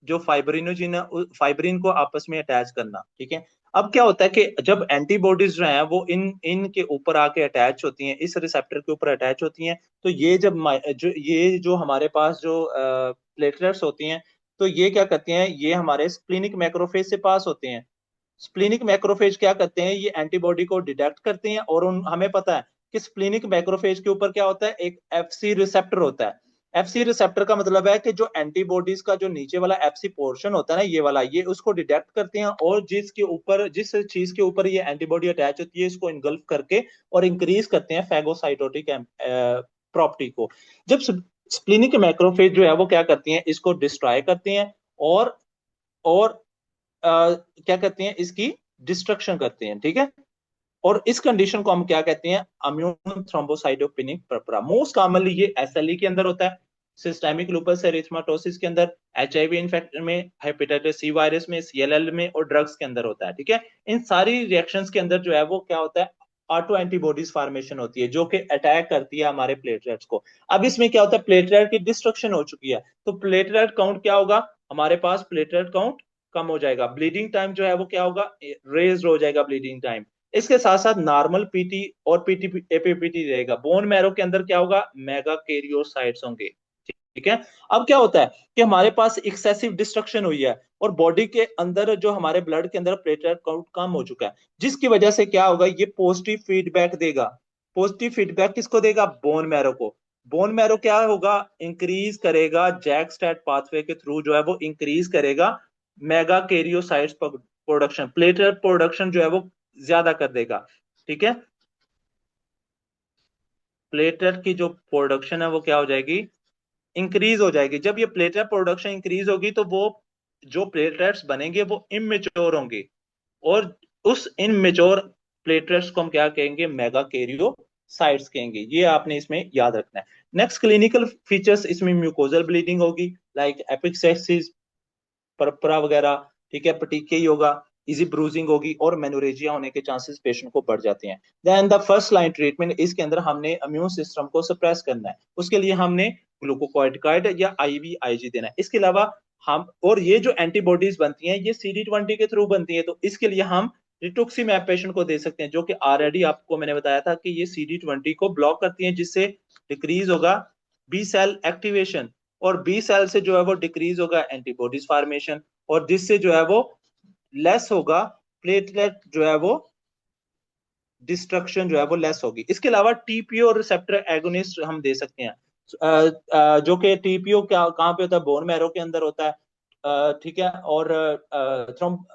जो फाइब्रिनोजिन फाइब्रिन को आपस में अटैच करना, ठीक है। अब क्या होता है कि जब एंटीबॉडीज जो हैं वो इन के ऊपर आके अटैच होती हैं, इस रिसेप्टर के ऊपर अटैच होती हैं, तो ये जब जो हमारे पास जो प्लेटलेट्स होती हैं, तो ये क्या करते हैं, ये हमारे स्प्लिनिक मैक्रोफेज से पास होते हैं। स्प्लिनिक मैक्रोफेज क्या करते हैं, ये एंटीबॉडी को डिटेक्ट करते हैं, और हमें पता है कि स्प्लिनिक मैक्रोफेज के ऊपर क्या होता है, एक एफसी रिसेप्टर होता है। एफसी रिसेप्टर का मतलब है कि जो एंटीबॉडीज का जो नीचे वाला एफसी पोर्शन होता है ना, ये वाला, ये उसको डिटेक्ट करते हैं, और जिसके ऊपर, जिस चीज के ऊपर ये एंटीबॉडी अटैच होती है, इसको इंगल्फ करके और इंक्रीज करते हैं फैगोसाइटोटिक प्रॉपर्टी को। जब स्प्लिनिक मैक्रोफेज जो है वो क्या करती हैं, इसको डिस्ट्रॉय करते हैं, और क्या करते हैं, इसकी डिस्ट्रक्शन करते हैं, ठीक है। और इस कंडीशन को हम क्या कहते हैं, इम्यून थ्रोम्बोसाइटोपेनिक पर्परा। मोस्ट कॉमनली ये एसएलई के अंदर होता है, सिस्टेमिक लूपस एरिथेमेटोसिस के अंदर, एचआईवी इन्फेक्शन में, हेपेटाइटिस सी वायरस में, सीएलएल में और ड्रग्स के अंदर होता है, ठीक है। इन सारी रिएक्शंस के अंदर जो है वो क्या होता है, ऑटो एंटीबॉडीज फॉर्मेशन होती है, जो कि अटैक करती है हमारे प्लेटलेट्स को। अब इसमें क्या होता है, प्लेटलेट की डिस्ट्रक्शन हो चुकी है, तो प्लेटलेट काउंट क्या होगा, हमारे पास प्लेटलेट काउंट कम हो जाएगा, ब्लीडिंग टाइम जो है वो क्या होगा, रेज हो जाएगा ब्लीडिंग टाइम। इसके साथ साथ नॉर्मल पीटी और पीटी एपीपीटी रहेगा। बोन मैरो के अंदर क्या होगा, मेगा कैरियोसाइट्स होंगे। ठीक है। अब क्या होता है कि हमारे पास एक्सेसिव डिस्ट्रक्शन हुई है और बॉडी के अंदर जो हमारे ब्लड के अंदर प्लेटलेट काउंट कम हो चुका है, जिसकी वजह से क्या होगा, ये पॉजिटिव फीडबैक देगा। पॉजिटिव फीडबैक किसको देगा, बोन मैरो को। बोन मैरो क्या होगा, इंक्रीज करेगा जैक स्टैट पाथवे के थ्रू जो है वो इंक्रीज करेगा mega karyocytes production, platelet production जो है वो ज्यादा कर देगा। ठीक है। प्लेटलेट की जो प्रोडक्शन है वो क्या हो जाएगी, इंक्रीज हो जाएगी। जब ये प्लेटलेट प्रोडक्शन इंक्रीज होगी तो वो जो प्लेटलेट्स बनेंगे वो इमेच्योर होंगे, और उस इमेच्योर प्लेटलेट्स को हम क्या कहेंगे, मेगा कैरियोसाइट्स कहेंगे। ये आपने इसमें याद रखना है। नेक्स्ट क्लिनिकल फीचर्स, इसमें म्यूकोजल ब्लीडिंग होगी, लाइक एपिक्सेसिस, परपरा वगैरह। ठीक है। पटीके होगा, इजी ब्रूजिंग होगी, और मेनोरेजिया होने के चांसेस पेशेंट को बढ़ जाते हैं। Then the first line treatment, इसके अंदर हमने इम्यून सिस्टम को सप्रेस करना है, उसके लिए हमने ग्लूकोकॉर्टिकॉइड या आईवीआईजी देना है। इसके अलावा हम, और ये जो एंटीबॉडीज बनती हैं ये CD20 के थ्रू बनती है, तो इसके लिए हम रिटुक्सीमैब पेशेंट को दे सकते हैं, जो कि ऑलरेडी आपको मैंने बताया था कि ये CD20 को ब्लॉक करती है, जिससे डिक्रीज होगा बी सेल एक्टिवेशन, और बी सेल से जो है वो डिक्रीज होगा एंटीबॉडीज फॉर्मेशन, और जिससे जो है वो लेस होगा प्लेटलेट जो है वो डिस्ट्रक्शन जो है वो लेस होगी। इसके अलावा टीपीओ रिसेप्टर एगोनिस्ट हम दे सकते हैं, जो कि टीपीओ क्या कहाँ पे होता है, बोन मैरो के अंदर होता है। ठीक है। और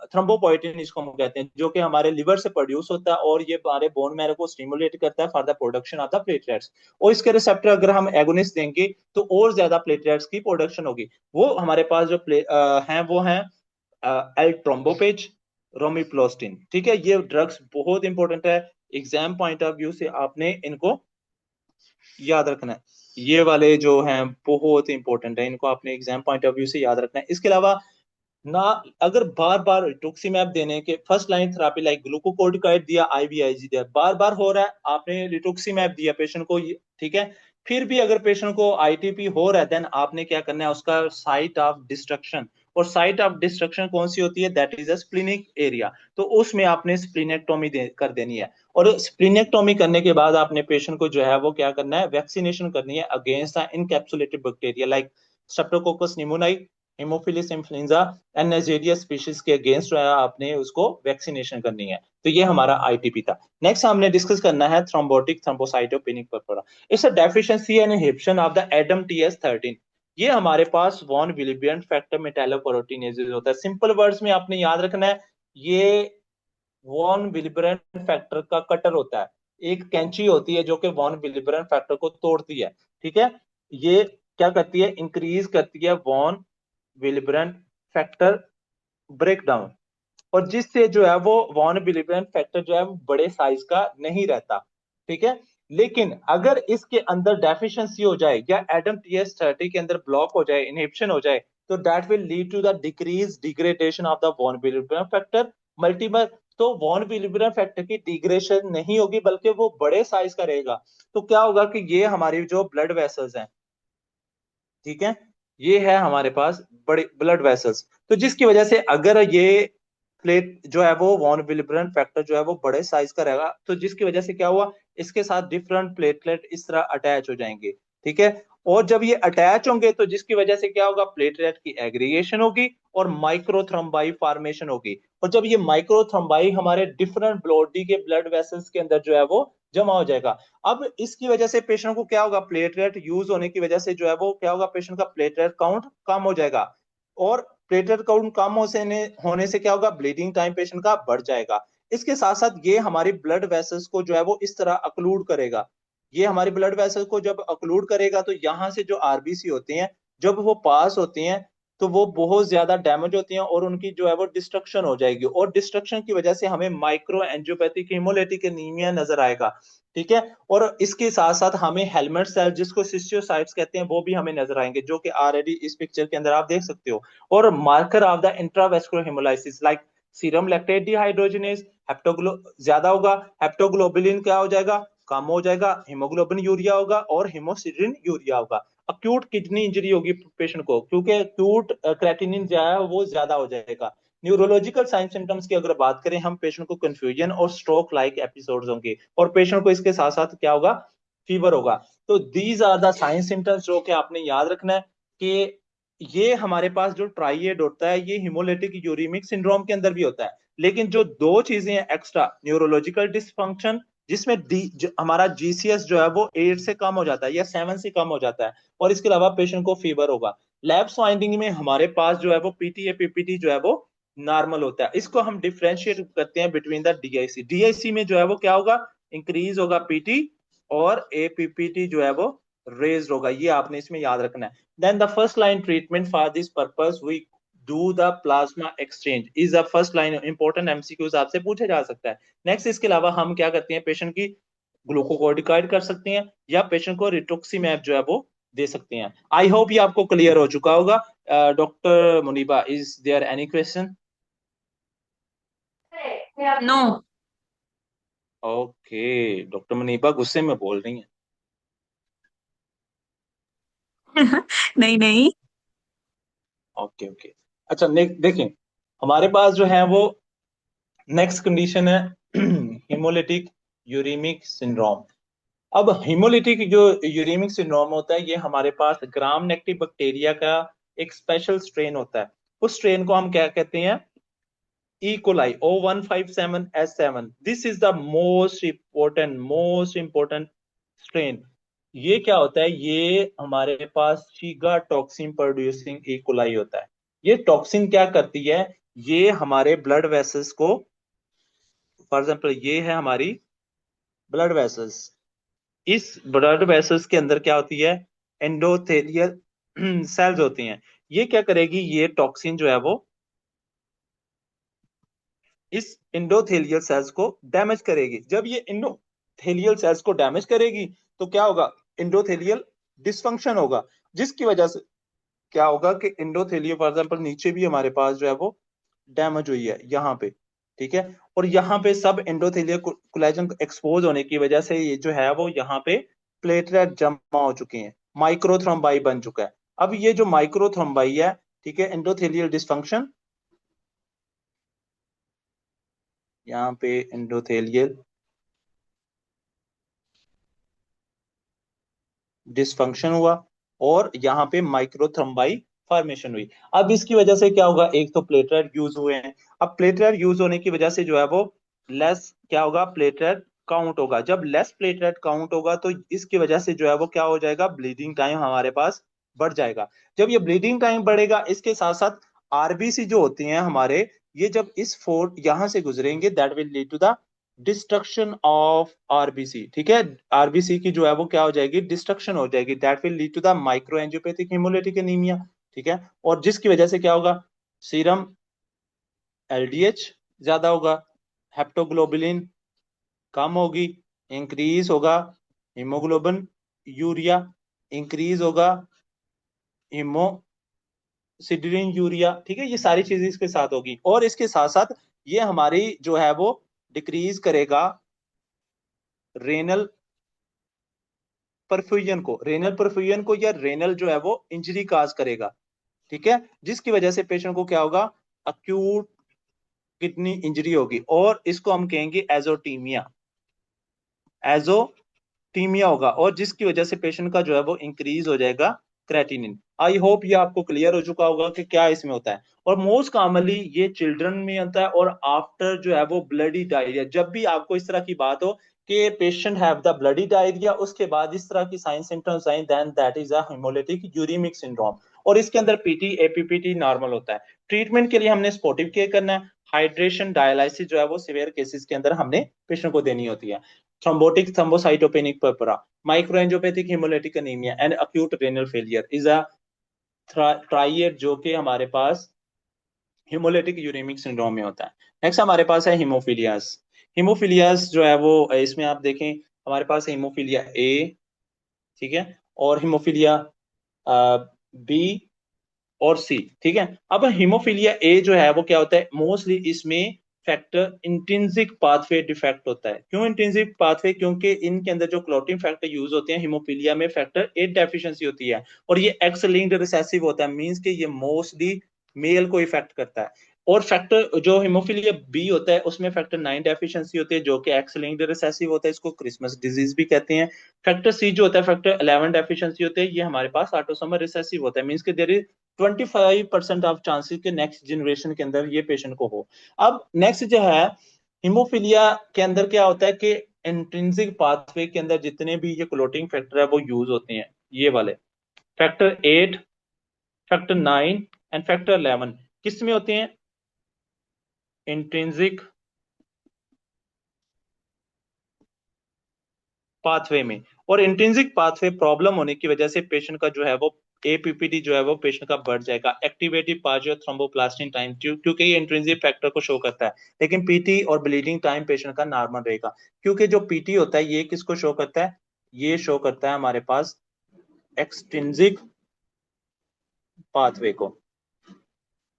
थ्रोम्बोपोइटिन इसको हम कहते हैं, जो कि हमारे लिवर से प्रोड्यूस होता है, और ये हमारे बोन मैरो को स्टिमुलेट करता है for the production of the platelets. और इसके रिसेप्टर अगर हम एगोनिस्ट देंगे तो और ज्यादा प्लेटलेट्स की प्रोडक्शन होगी। वो हमारे पास जो हैं वो हैं एल ट्रोम्बोपेज, रोमिप्लोस्टिन। ठीक है। ये ड्रग्स बहुत इंपॉर्टेंट है, एग्जाम पॉइंट ऑफ व्यू से आपने इनको याद रखना है। ये वाले जो हैं बहुत इंपॉर्टेंट है, इनको आपने एग्जाम पॉइंट ऑफ व्यू से याद रखना है। इसके अलावा ना, अगर बार बार रिटुक्सीमैब देने के first line therapy like glucocorticoid दिया, आईवीआईजी दिया, बार बार हो रहा है, आपने रिटुक्सीमैब दिया पेशेंट को, ठीक है, फिर भी अगर पेशेंट को आईटीपी हो रहा है, देन आपने क्या करना है, उसका साइट ऑफ डिस्ट्रक्शन, और साइट ऑफ डिस्ट्रक्शन कौन सी होती है, that is a splenic area, तो उसमें आपने स्प्लिनेक्टोमी कर देनी है। और स्प्लिनेक्टोमी करने के बाद आपने पेशेंट को जो है वो क्या करना है, वैक्सीनेशन करनी है against the encapsulated bacteria like streptococcus pneumoniae, haemophilus influenzae and Neisseria species के अगेंस्ट जो है आपने उसको वैक्सीनेशन करनी है। तो ये हमारा आईटीपी था। नेक्स्ट हमने डिस्कस करना है thrombotic thrombocytopenic purpura. It's a deficiency and inhibition of the ADAMTS13। ये हमारे पास वॉन विलिबियन फैक्टर मेटालोप्रोटीनेजेस होता है। सिंपल वर्ड्स में आपने याद रखना है, ये वॉन विलिब्रेन फैक्टर का कटर होता है। एक कैंची होती है जो कि वॉन विलिब्रेन फैक्टर को तोड़ती है। ठीक है। ये क्या करती है, इंक्रीज करती है वॉन विलिब्रेन फैक्टर ब्रेकडाउन, और जिससे जो है वो वॉन विलिब्रेन फैक्टर जो है वो बड़े साइज का नहीं रहता। ठीक है। लेकिन अगर इसके अंदर डेफिशिएंसी हो जाए या ADAMTS30 के अंदर ब्लॉक हो जाए, इनहिबिशन हो जाए, तो that will lead to the decrease degradation of the von Willebrand factor multiple. तो वॉन विलिब्रेन फैक्टर की डिग्रेडेशन नहीं होगी, बल्कि वो बड़े साइज का रहेगा। तो क्या होगा कि ये हमारी जो ब्लड वेसल्स हैं, ठीक है, ये है हमारे पास बड़े ब्लड वेसल्स, तो जिसकी वजह से अगर ये प्लेट जो है वो वॉन विलिब्रेन फैक्टर जो है वो बड़े साइज का रहेगा, तो जिसकी वजह से क्या हुआ, इसके साथ डिफरेंट प्लेटलेट इस तरह अटैच हो जाएंगे। ठीक है। और जब ये अटैच होंगे तो जिसकी वजह से क्या होगा, प्लेटलेट की एग्रीगेशन होगी और माइक्रोथ्रोम्बाई फॉर्मेशन होगी। और जब ये माइक्रोथ्रोम्बाई हमारे डिफरेंट बॉडी के ब्लड वेसल्स के अंदर जो है वो जमा हो जाएगा। अब इसकी वजह से पेशेंट को क्या होगा, प्लेटलेट यूज होने की वजह से जो है वो क्या होगा, पेशेंट का प्लेटलेट काउंट कम हो जाएगा, और प्लेटलेट काउंट कम होने से क्या होगा, ब्लीडिंग टाइम पेशेंट का बढ़ जाएगा। इसके साथ साथ ये हमारी ब्लड वेसल्स को जो है वो इस तरह अक्लूड करेगा। ये हमारी ब्लड वेसल्स को जब अक्लूड करेगा तो यहाँ से जो आरबीसी होती हैं, जब वो पास होती हैं तो वो बहुत ज्यादा डैमेज होती हैं, और उनकी जो है वो डिस्ट्रक्शन हो जाएगी, और डिस्ट्रक्शन की वजह से हमें माइक्रो एंजियोपैथिक हेमोलिटिक एनीमिया नजर आएगा। ठीक है। और इसके साथ साथ हमें हेलमेट सेल, जिसको सिस्टियोसाइट्स कहते हैं, वो भी हमें नजर आएंगे, जो कि ऑलरेडी इस पिक्चर के अंदर आप देख सकते हो। और marker of the intravascular haemolysis like serum lactate dehydrogenase, haptoglobin ज्यादा होगा, हेप्टोग्लोबुलिन क्या हो जाएगा, कम हो जाएगा, हीमोग्लोबिन यूरिया होगा, और हेमोसिडिन यूरिया होगा। अक्यूट किडनी इंजरी होगी पेशेंट को, क्योंकि अक्यूट क्रेटिनिन जो है वो ज्यादा हो जाएगा। न्यूरोलॉजिकल साइन सिम्टम्स की अगर बात करें हम, पेशेंट को कंफ्यूजन और स्ट्रोक लाइक एपिसोड्स होंगे, और पेशेंट को इसके साथ साथ क्या होगा, फीवर होगा। तो these are the sign symptoms जो कि आपने याद रखना है कि ये हमारे पास जो ट्राइएड होता है ये हिमोलिटिक यूरिमिक सिंड्रोम के अंदर भी होता है। लेकिन जो दो चीजें हैं एक्स्ट्रा, न्यूरोलॉजिकल डिसफंक्शन जिसमें हमारा जीसीएस जो है वो 8 से कम हो जाता है या 7 से कम हो जाता है, और इसके अलावा पेशेंट को फीवर होगा। लैब्स फाइंडिंग में हमारे पास जो है वो पीटी या पीपीटी जो है वो नॉर्मल होता है। इसको हम डिफरेंशिएट करते हैं बिटवीन द डीआईसी। डीआईसी में जो है वो क्या होगा, इंक्रीज होगा पीटी, और एपीपीटी जो है वो रेज होगा। ये आपने इसमें याद रखना है। Then the first line treatment for this purpose we do the plasma exchange is the first line. Important MCQs आपसे पूछा जा सकता है। नेक्स्ट इसके अलावा हम क्या करते हैं, पेशेंट की ग्लूकोकॉर्टिकॉइड कर सकते हैं या पेशेंट को रिटुक्सीमैब जो है वो दे सकते हैं। आई होप ये आपको क्लियर हो चुका होगा। Doctor Muniba, is there any question? No. Okay, doctor Muniba गुस्से में बोल रही हैं। नहीं नहीं। Okay okay. अच्छा, देखें, हमारे पास जो है वो नेक्स्ट कंडीशन है हिमोलिटिक यूरेमिक सिंड्रोम। अब हिमोलिटिक जो यूरेमिक सिंड्रोम होता है ये हमारे पास ग्राम नेगेटिव बैक्टीरिया का एक स्पेशल स्ट्रेन होता है। उस स्ट्रेन को हम क्या कहते हैं, E. coli O157S7। This is the most important strain. ये क्या होता है, ये हमारे पास शीगा टॉक्सिन प्रोड्यूसिंग ई कोलाई होता है। ये टॉक्सिन क्या करती है, ये हमारे ब्लड वेसल्स को, फॉर एग्जाम्पल ये है हमारी ब्लड वेसल्स, इस ब्लड वेसल्स के अंदर क्या होती है, एंडोथेलियल सेल्स होती हैं। ये क्या करेगी, ये टॉक्सिन जो है वो इस इंडोथेलियल सेल्स को डैमेज करेगी। जब ये इंडोथेलियल सेल्स को डैमेज करेगी तो क्या होगा, इंडोथेलियल डिसफंक्शन होगा, जिसकी वजह से क्या होगा कि इंडोथेलियल फॉर एग्जांपल नीचे भी हमारे पास जो है वो डैमेज हुई है यहाँ पे, ठीक है। और यहाँ पे सब एंडोथेलियल कोलेजन एक्सपोज होने की वजह से ये जो है वो यहाँ पे प्लेटलेट जमा हो चुके हैं, माइक्रोथ्रोम्बाई बन चुका है। अब ये जो माइक्रोथ्रोम्बाई है, ठीक है, एंडोथेलियल डिसफंक्शन, यहाँ पे एंडोथेलियल डिसफंक्शन हुआ और यहाँ पे माइक्रोथ्रोम्बाई फॉर्मेशन हुई। अब इसकी वजह से क्या होगा, एक तो प्लेटलेट यूज हुए हैं। अब प्लेटलेट यूज होने की वजह से जो है वो लेस क्या होगा, प्लेटलेट काउंट होगा। जब लेस प्लेटलेट काउंट होगा तो इसकी वजह से जो है वो क्या हो जाएगा, ब्लीडिंग टाइम हमारे पास बढ़ जाएगा। जब ये ब्लीडिंग टाइम बढ़ेगा, इसके साथ साथ आरबीसी जो होती हैं हमारे, ये जब इस फोर्ट यहां से गुजरेंगे, that will lead to the destruction of RBC, ठीक है। आरबीसी की जो है वो क्या हो जाएगी, डिस्ट्रक्शन हो जाएगी, that will lead to the micro angiopathic haemolytic anaemia, ठीक है। और जिसकी वजह से क्या होगा, सीरम एलडीएच ज्यादा होगा, हेप्टोग्लोबुलिन कम होगी, इंक्रीज होगा हीमोग्लोबिन यूरिया, इंक्रीज होगा हिमोसिडरिन यूरिया, ठीक है। ये सारी चीजें इसके साथ होगी, और इसके साथ साथ ये हमारी जो है वो डिक्रीज करेगा रेनल परफ्यूजन को या रेनल जो है वो इंजरी काज करेगा, ठीक है। जिसकी वजह से पेशेंट को क्या होगा, अक्यूट किडनी इंजरी होगी, और इसको हम कहेंगे एजोटीमिया होगा, और जिसकी वजह से पेशेंट का जो है वो इंक्रीज हो जाएगा क्रेटिनिन। आई होप ये आपको क्लियर हो चुका होगा कि क्या इसमें होता है। और मोस्ट कॉमनली ये चिल्ड्रन में होता है, और आफ्टर जो है वो ब्लडी डायरिया, जब भी आपको इस तरह की बात हो कि patient have the bloody diarrhoea, उसके बाद इस तरह की साइन सिम्टम्स आए, then that is a haemolytic uraemic syndrome. और इसके अंदर पीटी एपीपीटी नॉर्मल होता है। ट्रीटमेंट के लिए हमने स्पोर्टिव केयर करना है, हाइड्रेशन डायलिसिस जो है वो सिवियर केसेस के अंदर हमने पेशेंट को देनी होती है। thrombotic thrombocytopenic purpura, microangiopathic hemolytic anemia and acute renal failure is a triad जो कि हमारे पास हिमोलिटिक यूरेमिक सिंड्रोम में होता है। नेक्स्ट हमारे पास है हिमोफिलियास। हिमोफिलियास जो है वो इसमें आप देखें, हमारे पास है हिमोफिलिया ए, ठीक है, और हिमोफिलिया बी और सी, ठीक है। अब हीमोफीलिया ए जो है वो क्या होता है, मोस्टली इसमें फैक्टर इंट्रिंसिक पाथवे डिफेक्ट होता है। क्यों इंट्रिंसिक पाथवे, क्योंकि इनके अंदर जो क्लोटिंग फैक्टर यूज होते हैं हीमोफीलिया में फैक्टर 8 डेफिशिएंसी होती है, और ये एक्स लिंक्ड रिसेसिव होता है, मींस कि ये मोस्टली मेल को इफेक्ट करता है। और फैक्टर जो हिमोफीलिया बी होता है उसमें फैक्टर 9 डेफिशिएंसी होती है, जो कि एक्स लिंक्ड रिसेसिव होता है, इसको क्रिसमस डिजीज भी कहते हैं। फैक्टर सी जो होता है फैक्टर 11 डेफिशिएंसी होते हैं, ये हमारे पास ऑटोसोमल रिसेसिव होता है, मींस कि देयर इज 25% ऑफ चांसेस के नेक्स्ट जनरेशन के अंदर ये पेशेंट को हो। अब नेक्स्ट जो है हिमोफीलिया के अंदर क्या होता है कि इंट्रिंसिक पाथवे के अंदर जितने भी ये क्लोटिंग फैक्टर है वो यूज होते हैं, ये वाले फैक्टर 8, फैक्टर 9 एंड फैक्टर 11 किस में होते हैं? इंट्रिंसिक पाथवे में। और इंट्रिंसिक पाथवे प्रॉब्लम होने की वजह से पेशेंट का जो है वो एपीपीडी जो है वो पेशेंट का बढ़ जाएगा, एक्टिवेटिव पार्शियल थ्रोम्बोप्लास्टिन टाइम, क्योंकि ये इंट्रिंसिक फैक्टर को शो करता है। लेकिन पीटी और ब्लीडिंग टाइम पेशेंट का नॉर्मल रहेगा, क्योंकि जो पीटी होता है ये किसको शो करता है? ये शो करता है हमारे पास एक्सट्रिंसिक पाथवे को।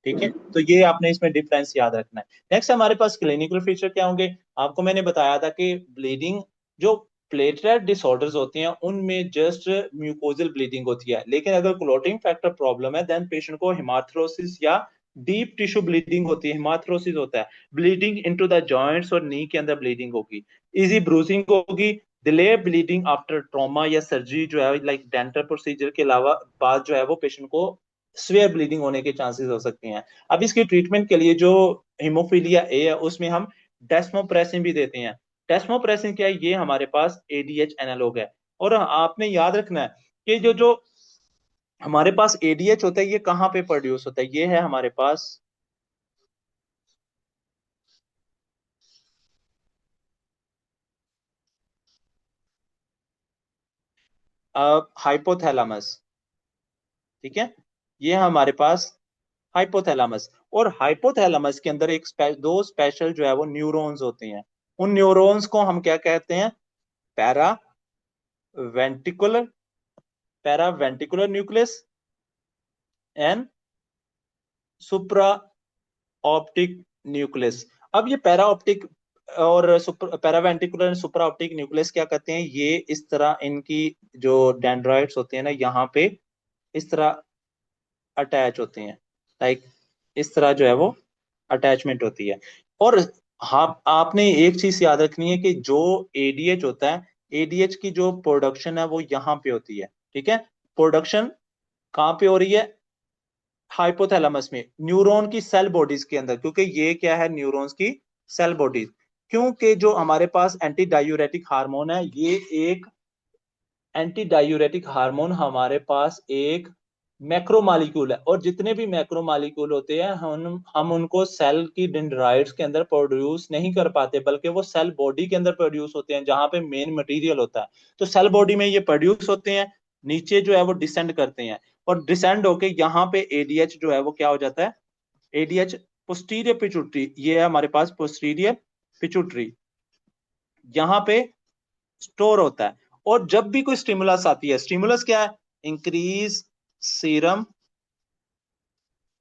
ठीक है, तो ये आपने इसमें डिफरेंस याद रखना है। नेक्स्ट हमारे पास क्लिनिकल फीचर क्या होंगे? आपको मैंने बताया था कि ब्लीडिंग जो प्लेटलेट डिसऑर्डर्स होते हैं उनमें जस्ट म्यूकोजल ब्लीडिंग होती है, लेकिन अगर क्लोटिंग फैक्टर प्रॉब्लम है देन पेशेंट को हेमाथ्रोसिस या डीप टिश्यू ब्लीडिंग होती है, हेमाथ्रोसिस होता है, ब्लीडिंग इनटू द जॉइंट्स और नी के अंदर ब्लीडिंग होगी, इजी ब्रूजिंग होगी, डिले ब्लीडिंग आफ्टर ट्रॉमा या सर्जरी जो है लाइक डेंटल प्रोसीजर के अलावा बाद जो है वो पेशेंट को स्वेयर ब्लीडिंग होने के चांसेस हो सकते हैं। अब इसके ट्रीटमेंट के लिए जो हिमोफीलिया ए है उसमें हम डेस्मोप्रेसिन भी देते हैं। डेस्मोप्रेसिन क्या है? ये हमारे पास एडीएच एनालॉग है। और आपने याद रखना है कि जो जो हमारे पास एडीएच होता है ये कहाँ पे प्रोड्यूस होता है? ये है हमारे पास हाइपोथैलेमस। ठीक है, ये है हमारे पास हाइपोथैलेमस। और हाइपोथैलेमस के अंदर दो स्पेशल जो है वो न्यूरॉन्स होते हैं। उन न्यूरॉन्स को हम क्या कहते हैं? Para ventricular, para ventricular nucleus and supra optic nucleus. अब ये पैरा ऑप्टिक और पैरावेंटिकुलर एंड सुप्रा ऑप्टिक न्यूक्लियस क्या कहते हैं? ये इस तरह इनकी जो डेंड्राइट्स होते हैं ना यहाँ पे इस तरह अटैच होते हैं, लाइक इस तरह जो है वो अटैचमेंट होती है। और हाँ, आपने एक चीज याद रखनी है कि जो एडीएच होता है, एडीएच की जो प्रोडक्शन है वो यहाँ पे होती है। ठीक है, प्रोडक्शन कहाँ पे हो रही है? हाइपोथैलेमस में, न्यूरॉन की सेल बॉडीज के अंदर, क्योंकि ये क्या है? न्यूरॉन्स की सेल बॉडीज। क्योंकि जो हमारे पास एंटी डायूरेटिक हार्मोन है, ये एक एंटी डायूरेटिक हार्मोन हमारे पास एक मैक्रो मॉलिक्यूल है, और जितने भी मैक्रो मॉलिक्यूल होते हैं हम उनको सेल की डेंड्राइट्स के अंदर प्रोड्यूस नहीं कर पाते, बल्कि वो सेल बॉडी के अंदर प्रोड्यूस होते हैं जहां पे मेन मटेरियल होता है। तो सेल बॉडी में ये प्रोड्यूस होते हैं, नीचे जो है वो डिसेंड करते हैं, और डिसेंड होके यहाँ पे एडीएच जो है वो क्या हो जाता है? एडीएच पोस्टीरियर पिट्यूटरी, ये है हमारे पास पोस्टीरियर पिट्यूटरी, यहाँ पे स्टोर होता है। और जब भी कोई स्टिमुलस आती है, स्टिमुलस क्या है? इंक्रीज सीरम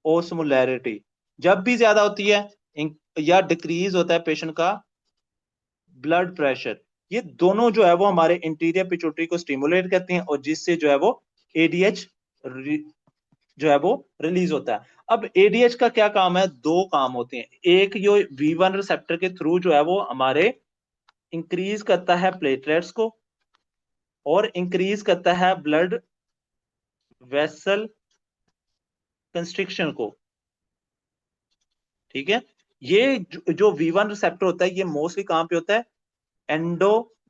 ओस्मोलैरिटी, जब भी ज्यादा होती है या डिक्रीज होता है पेशेंट का ब्लड प्रेशर, ये दोनों जो है वो हमारे इंटीरियर पिट्यूटरी को स्टिमुलेट करते हैं, और जिससे जो है वो एडीएच जो है वो रिलीज होता है। अब एडीएच का क्या काम है? दो काम होते हैं। एक जो V1 रिसेप्टर के थ्रू जो है वो हमारे इंक्रीज करता है प्लेटलेट्स को, और इंक्रीज करता है ब्लड वेसल कंस्ट्रिक्शन को। ठीक है, ये जो V1 रिसेप्टर होता है ये मोस्टली कहां पे होता है? एंडोथेलियल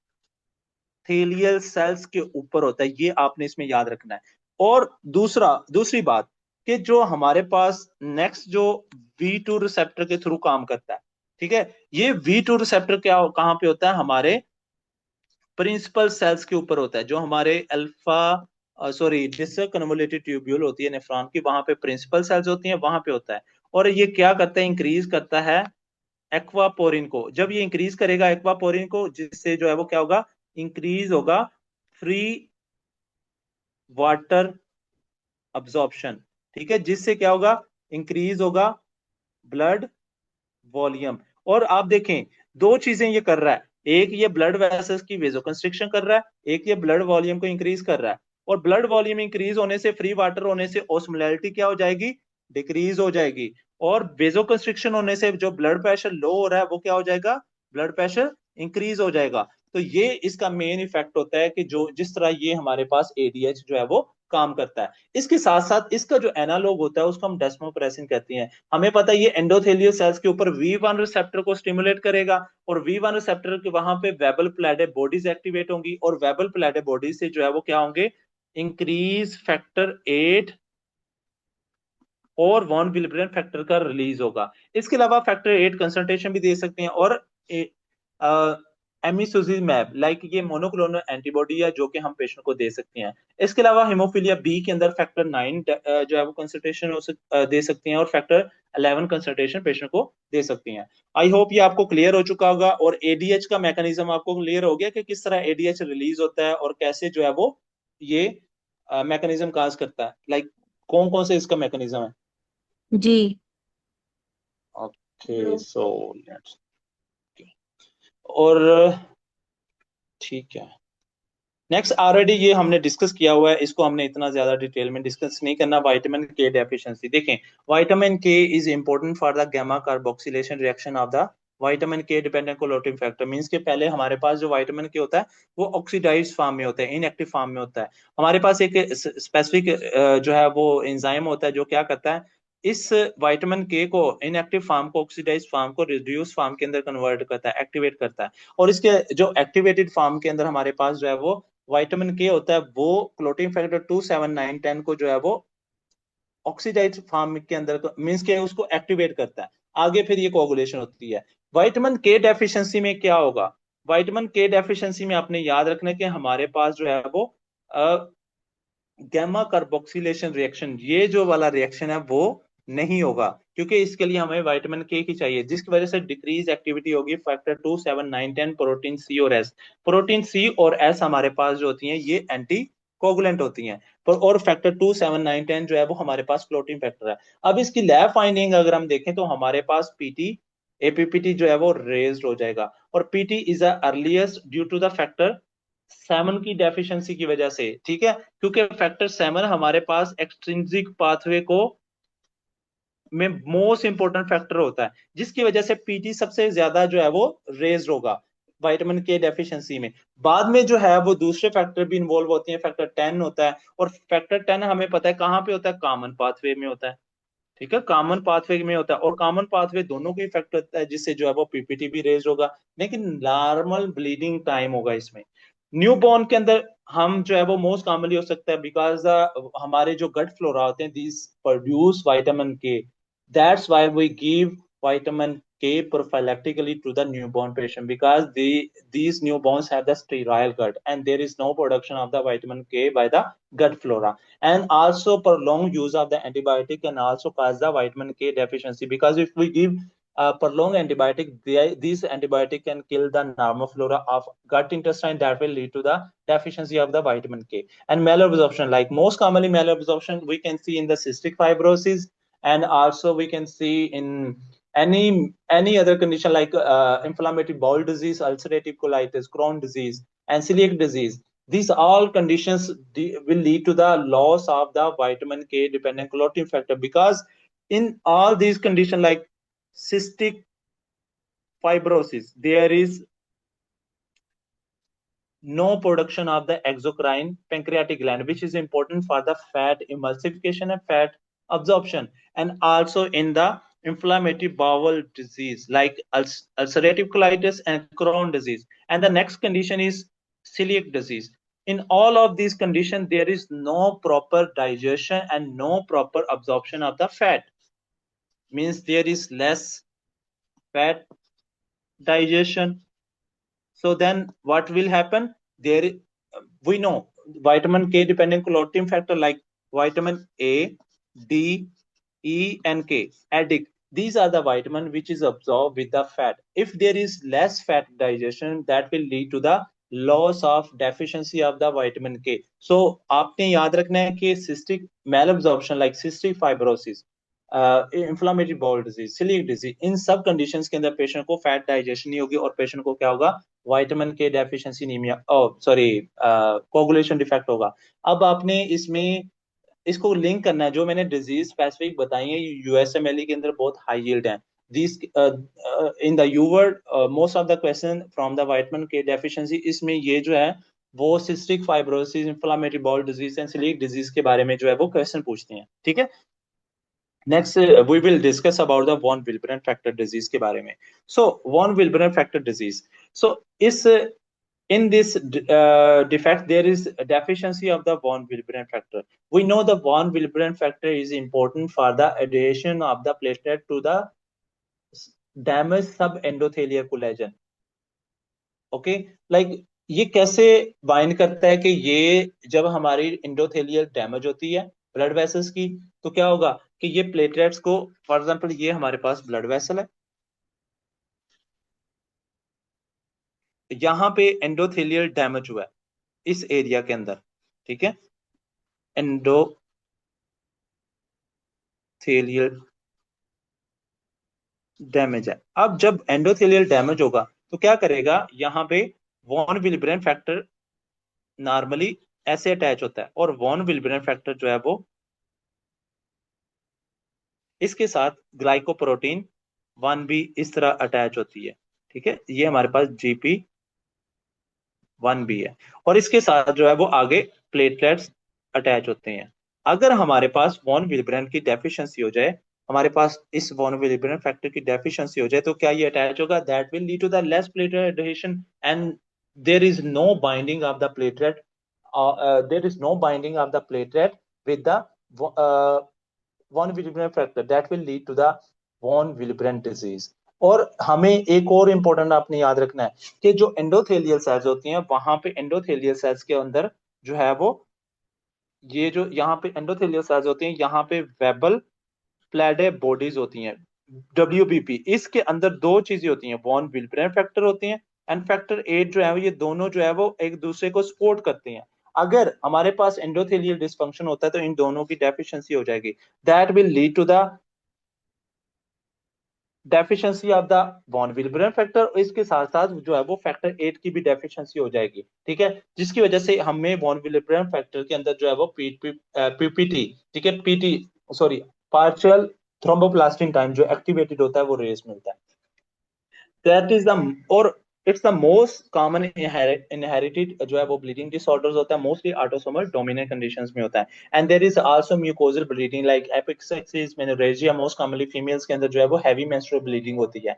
सेल्स के ऊपर होता है, ये आपने इसमें याद रखना है। और दूसरी बात कि जो हमारे पास नेक्स्ट जो V2 रिसेप्टर के थ्रू काम करता है, ठीक है, ये V2 रिसेप्टर क्या कहां पे होता है? हमारे प्रिंसिपल सेल्स के ऊपर होता है, जो हमारे alpha sorry distal convoluted tubule होती है नेफ्रॉन की, वहां पे प्रिंसिपल सेल्स होती हैं, वहां पे होता है। और ये क्या करता है? इंक्रीज करता है एक्वापोरिन को। जब ये इंक्रीज करेगा एक्वापोरिन को, जिससे जो है वो क्या होगा? इंक्रीज होगा फ्री वाटर अब्जॉर्प्शन। ठीक है, जिससे क्या होगा? इंक्रीज होगा ब्लड वॉल्यूम। और आप देखें दो चीजें ये कर रहा है, एक ये ब्लड वेसल्स की वेसोकंस्ट्रिक्शन कर रहा है, एक ये ब्लड वॉल्यूम को इंक्रीज कर रहा है। और ब्लड वॉल्यूम इंक्रीज होने से, फ्री वाटर होने से, ऑस्मोलैरिटी क्या हो जाएगी? डिक्रीज हो जाएगी। और वेजोकंस्ट्रिक्शन होने से जो ब्लड प्रेशर लो हो रहा है वो क्या हो जाएगा, ब्लड प्रेशर इंक्रीज हो जाएगा। तो ये इसका मेन इफेक्ट होता है कि जो जिस तरह ये हमारे पास एडीएच जो है वो काम करता है। इसके साथ साथ इसका जो एनालॉग होता है उसको हम डेस्मोप्रेसिन कहते हैं। हमें पता है ये एंडोथेलियल सेल्स के ऊपर V1 रिसेप्टर को स्टिमुलेट करेगा, और V1 रिसेप्टर के वहां पे वेबल प्लेडे बॉडीज एक्टिवेट होंगी, और वेबल प्लेडे बॉडी से जो है वो क्या होंगे, इंक्रीज फैक्टर 8 और वॉन विलिब्रेन फैक्टर का रिलीज होगा। इसके अलावा फैक्टर 8 कंसंट्रेशन भी दे सकते हैं, और एमिसुजिमैब लाइक ये मोनोक्लोनल एंटीबॉडी है जो कि हम पेशेंट को दे सकते हैं। इसके अलावा हेमोफीलिया बी के अंदर फैक्टर 9 जो है वो कंसंट्रेशन दे सकते हैं, और फैक्टर 11 कंसंट्रेशन पेशेंट को दे सकती हैं। आई होप ये आपको क्लियर हो चुका होगा, और एडीएच का मैकेनिज्म आपको क्लियर हो गया कि किस तरह एडीएच रिलीज होता है और कैसे जो है वो ये मैकेनिज्म काज करता है, लाइक कौन कौन से इसका मैकेनिज्म है। जी। ओके सो लेट्स, और ठीक है, नेक्स्ट ऑलरेडी ये हमने डिस्कस किया हुआ है, इसको हमने इतना ज्यादा डिटेल में डिस्कस नहीं करना। विटामिन के डेफिशिएंसी देखें, विटामिन के is important for the gamma carboxylation reaction of the vitamin के डिपेंडेंट कोलोटिंग फैक्टर। मींस के पहले हमारे पास जो विटामिन के होता है वो ऑक्सीडाइज्ड फॉर्म में होता है, इनएक्टिव फॉर्म में होता है। हमारे पास एक स्पेसिफिक जो है वो एंजाइम होता है जो क्या करता है, इस विटामिन के को इनएक्टिव फॉर्म को ऑक्सीडाइज्ड फॉर्म को रिड्यूस फॉर्म के अंदर कन्वर्ट करता है, एक्टिवेट करता है। और इसके जो एक्टिवेटेड फॉर्म के अंदर हमारे पास जो है वो विटामिन के होता है, वो क्लोटिंग फैक्टर 2, 7, 9, 10 को जो है वो ऑक्सीडाइज फॉर्म के अंदर मींस के उसको एक्टिवेट करता है। आगे फिर ये कोगुलेशन होती है। विटामिन के डेफिशिएंसी में क्या होगा, विटामिन के डेफिशिएंसी में आपने याद रखना कि हमारे पास जो है वो गैमा कार्बोक्सिलेशन रिएक्शन, ये जो वाला रिएक्शन है वो नहीं होगा, क्योंकि इसके लिए हमें विटामिन के की चाहिए, जिसकी वजह से डिक्रीज एक्टिविटी होगी फैक्टर 2, 7, 9, 10 प्रोटीन सी और एस। प्रोटीन सी और एस हमारे पास जो होती हैं ये एंटी कोगुलेंट होती हैं, पर और फैक्टर 2, 7, 9, 10 जो है वो हमारे पास क्लोटिंग फैक्टर है। अब इसकी लैब फाइंडिंग अगर हम देखें तो हमारे पास पीटी एपीपीटी जो है वो रेज्ड हो जाएगा, और PT is the earliest due to the factor 7 की डेफिशिएंसी की वजह से। ठीक है, क्योंकि फैक्टर 7 हमारे पास एक्सट्रिंसिक पाथवे को में मोस्ट इंपोर्टेंट फैक्टर होता है, जिसकी वजह से पीटी सबसे ज्यादा जो है वो रेज होगा विटामिन के डेफिशिएंसी में। बाद में जो है वो दूसरे फैक्टर भी इन्वॉल्व होते हैं, फैक्टर 10 होता है, और फैक्टर 10 हमें पता है कहाँ पे होता है, कॉमन पाथवे में होता है। ठीक है, कॉमन पाथवे में होता है, और कॉमन पाथवे दोनों को इफेक्ट करता है, जिससे जो है वो पीपीटी भी रेज होगा, लेकिन नॉर्मल ब्लीडिंग टाइम होगा इसमें। न्यू बॉर्न के अंदर हम जो है वो मोस्ट कॉमनली हो सकता है, बिकॉज हमारे जो गट फ्लोरा होते हैं this produce vitamin K, that's why we give vitamin K prophylactically to the newborn patient, because these newborns have the sterile gut and there is no production of the vitamin K by the gut flora. And also prolonged use of the antibiotic can also cause the vitamin K deficiency, because if we give prolonged antibiotic, these antibiotic can kill the normal flora of gut intestine, that will lead to the deficiency of the vitamin K. And malabsorption, like most commonly malabsorption we can see in the cystic fibrosis, and also we can see in any other condition like inflammatory bowel disease, ulcerative colitis, Crohn disease, and celiac disease. These all conditions will lead to the loss of the vitamin K dependent clotting factor, because in all these conditions like cystic fibrosis there is no production of the exocrine pancreatic gland, which is important for the fat emulsification and fat absorption. And also in the inflammatory bowel disease like ulcerative colitis and Crohn disease. And the next condition is celiac disease. In all of these conditions, there is no proper digestion and no proper absorption of the fat. Means there is less fat digestion. So then what will happen? There we know vitamin K dependent clotting factor like vitamin A, D, E, and K, addict. These are the vitamin which is absorbed with the fat. If there is less fat digestion, that will lead to the loss of deficiency of the vitamin K. So आपने याद रखना है कि cystic malabsorption like cystic fibrosis, inflammatory bowel disease, सिलिक disease, इन सब conditions के अंदर patient को फैट डाइजेशन नहीं होगी, और पेशेंट को क्या होगा, विटामिन के डेफिशिएंसी नीमिया, सॉरी कोगुलेशन डिफेक्ट होगा। अब आपने इसमें इसको लिंक करना है, जो मैंने डिजीज स्पेसिफिक बताई है यूएसएमएलई के अंदर बहुत हाई यील्ड है these in the U word most of the question from the vitamin K deficiency, इसमें ये जो है वो cystic fibrosis, inflammatory bowel disease and coeliac disease के बारे में जो है वो क्वेश्चन पूछते हैं, ठीक है। Next we will discuss about the von Willebrand factor disease के बारे में। So von Willebrand factor disease, so इस in this defect there is a deficiency of the von Willebrand factor. We know the von Willebrand factor is important for the adhesion of the platelet to the damaged subendothelial collagen. Okay, like ये कैसे bind करता है कि ये जब हमारी endothelial damage होती है ब्लड वेसल्स की, तो क्या होगा कि ये प्लेटलेट्स को, फॉर एग्जांपल ये हमारे पास ब्लड वेसल है, यहाँ पे एंडोथेलियल डैमेज हुआ है इस एरिया के अंदर, ठीक है, एंडोथेलियल डैमेज है। अब जब एंडोथेलियल डैमेज होगा तो क्या करेगा, यहाँ पे वॉन विल्बरेन फैक्टर नॉर्मली ऐसे अटैच होता है और वॉन विल्बरेन फैक्टर जो है वो इसके साथ ग्लाइकोप्रोटीन 1b इस तरह अटैच होती है, ठीक है, ये हमारे पास GP1b है और इसके साथ जो है वो आगे प्लेटलेट्स अटैच होते हैं। अगर हमारे पास वॉन विल्बरेन की डेफिशिएंसी हो जाए, हमारे पास इस वॉन विल्बरेन फैक्टर की डेफिशिएंसी हो जाए, तो क्या ये अटैच होगा, that will lead to the less platelet adhesion and there is no binding of the platelet, there is no binding of the platelet with the von Willebrand factor that will lead to the von Willebrand disease। और हमें एक और important आपने याद रखना है कि जो एंडोथेलियल सेल्स होती हैं, वहां पे एंडोथेलियल सेल्स के अंदर जो है वो ये जो यहाँ पे एंडोथेलियल सेल्स होती हैं, यहाँ पे वेबल प्लेडे बॉडीज होती हैं, WBP। इसके अंदर दो चीजें होती हैं, वॉन विल्ब्रेन फैक्टर होती हैं एंड फैक्टर 8 जो है, ये दोनों जो है वो एक दूसरे को सपोर्ट करते हैं। अगर हमारे पास एंडोथेलियल डिसफंक्शन होता है तो इन दोनों की डेफिशिएंसी हो जाएगी, that will lead to the deficiency of the von Willebrand factor. इसके साथ साथ जो है वो फैक्टर 8 की भी डेफिशिएंसी हो जाएगी, ठीक है, जिसकी वजह से हमें वॉन विल्ब्रेन फैक्टर के अंदर जो है वो पीपीटी, ठीक है, PT sorry partial thromboplastin time जो एक्टिवेटेड होता है वो रेस मिलता है। दैट इज द, और it's the most common inherited जो है वो ब्लीडिंग डिसऑर्डर्स होता है, मोस्टली ऑटोसोमल डोमिनेंट कंडीशंस में होता है। And there is also mucosal bleeding like epistaxis menorrhagia, most commonly females के अंदर जो है वो हैवी मेंस्ट्रुअल ब्लीडिंग होती है,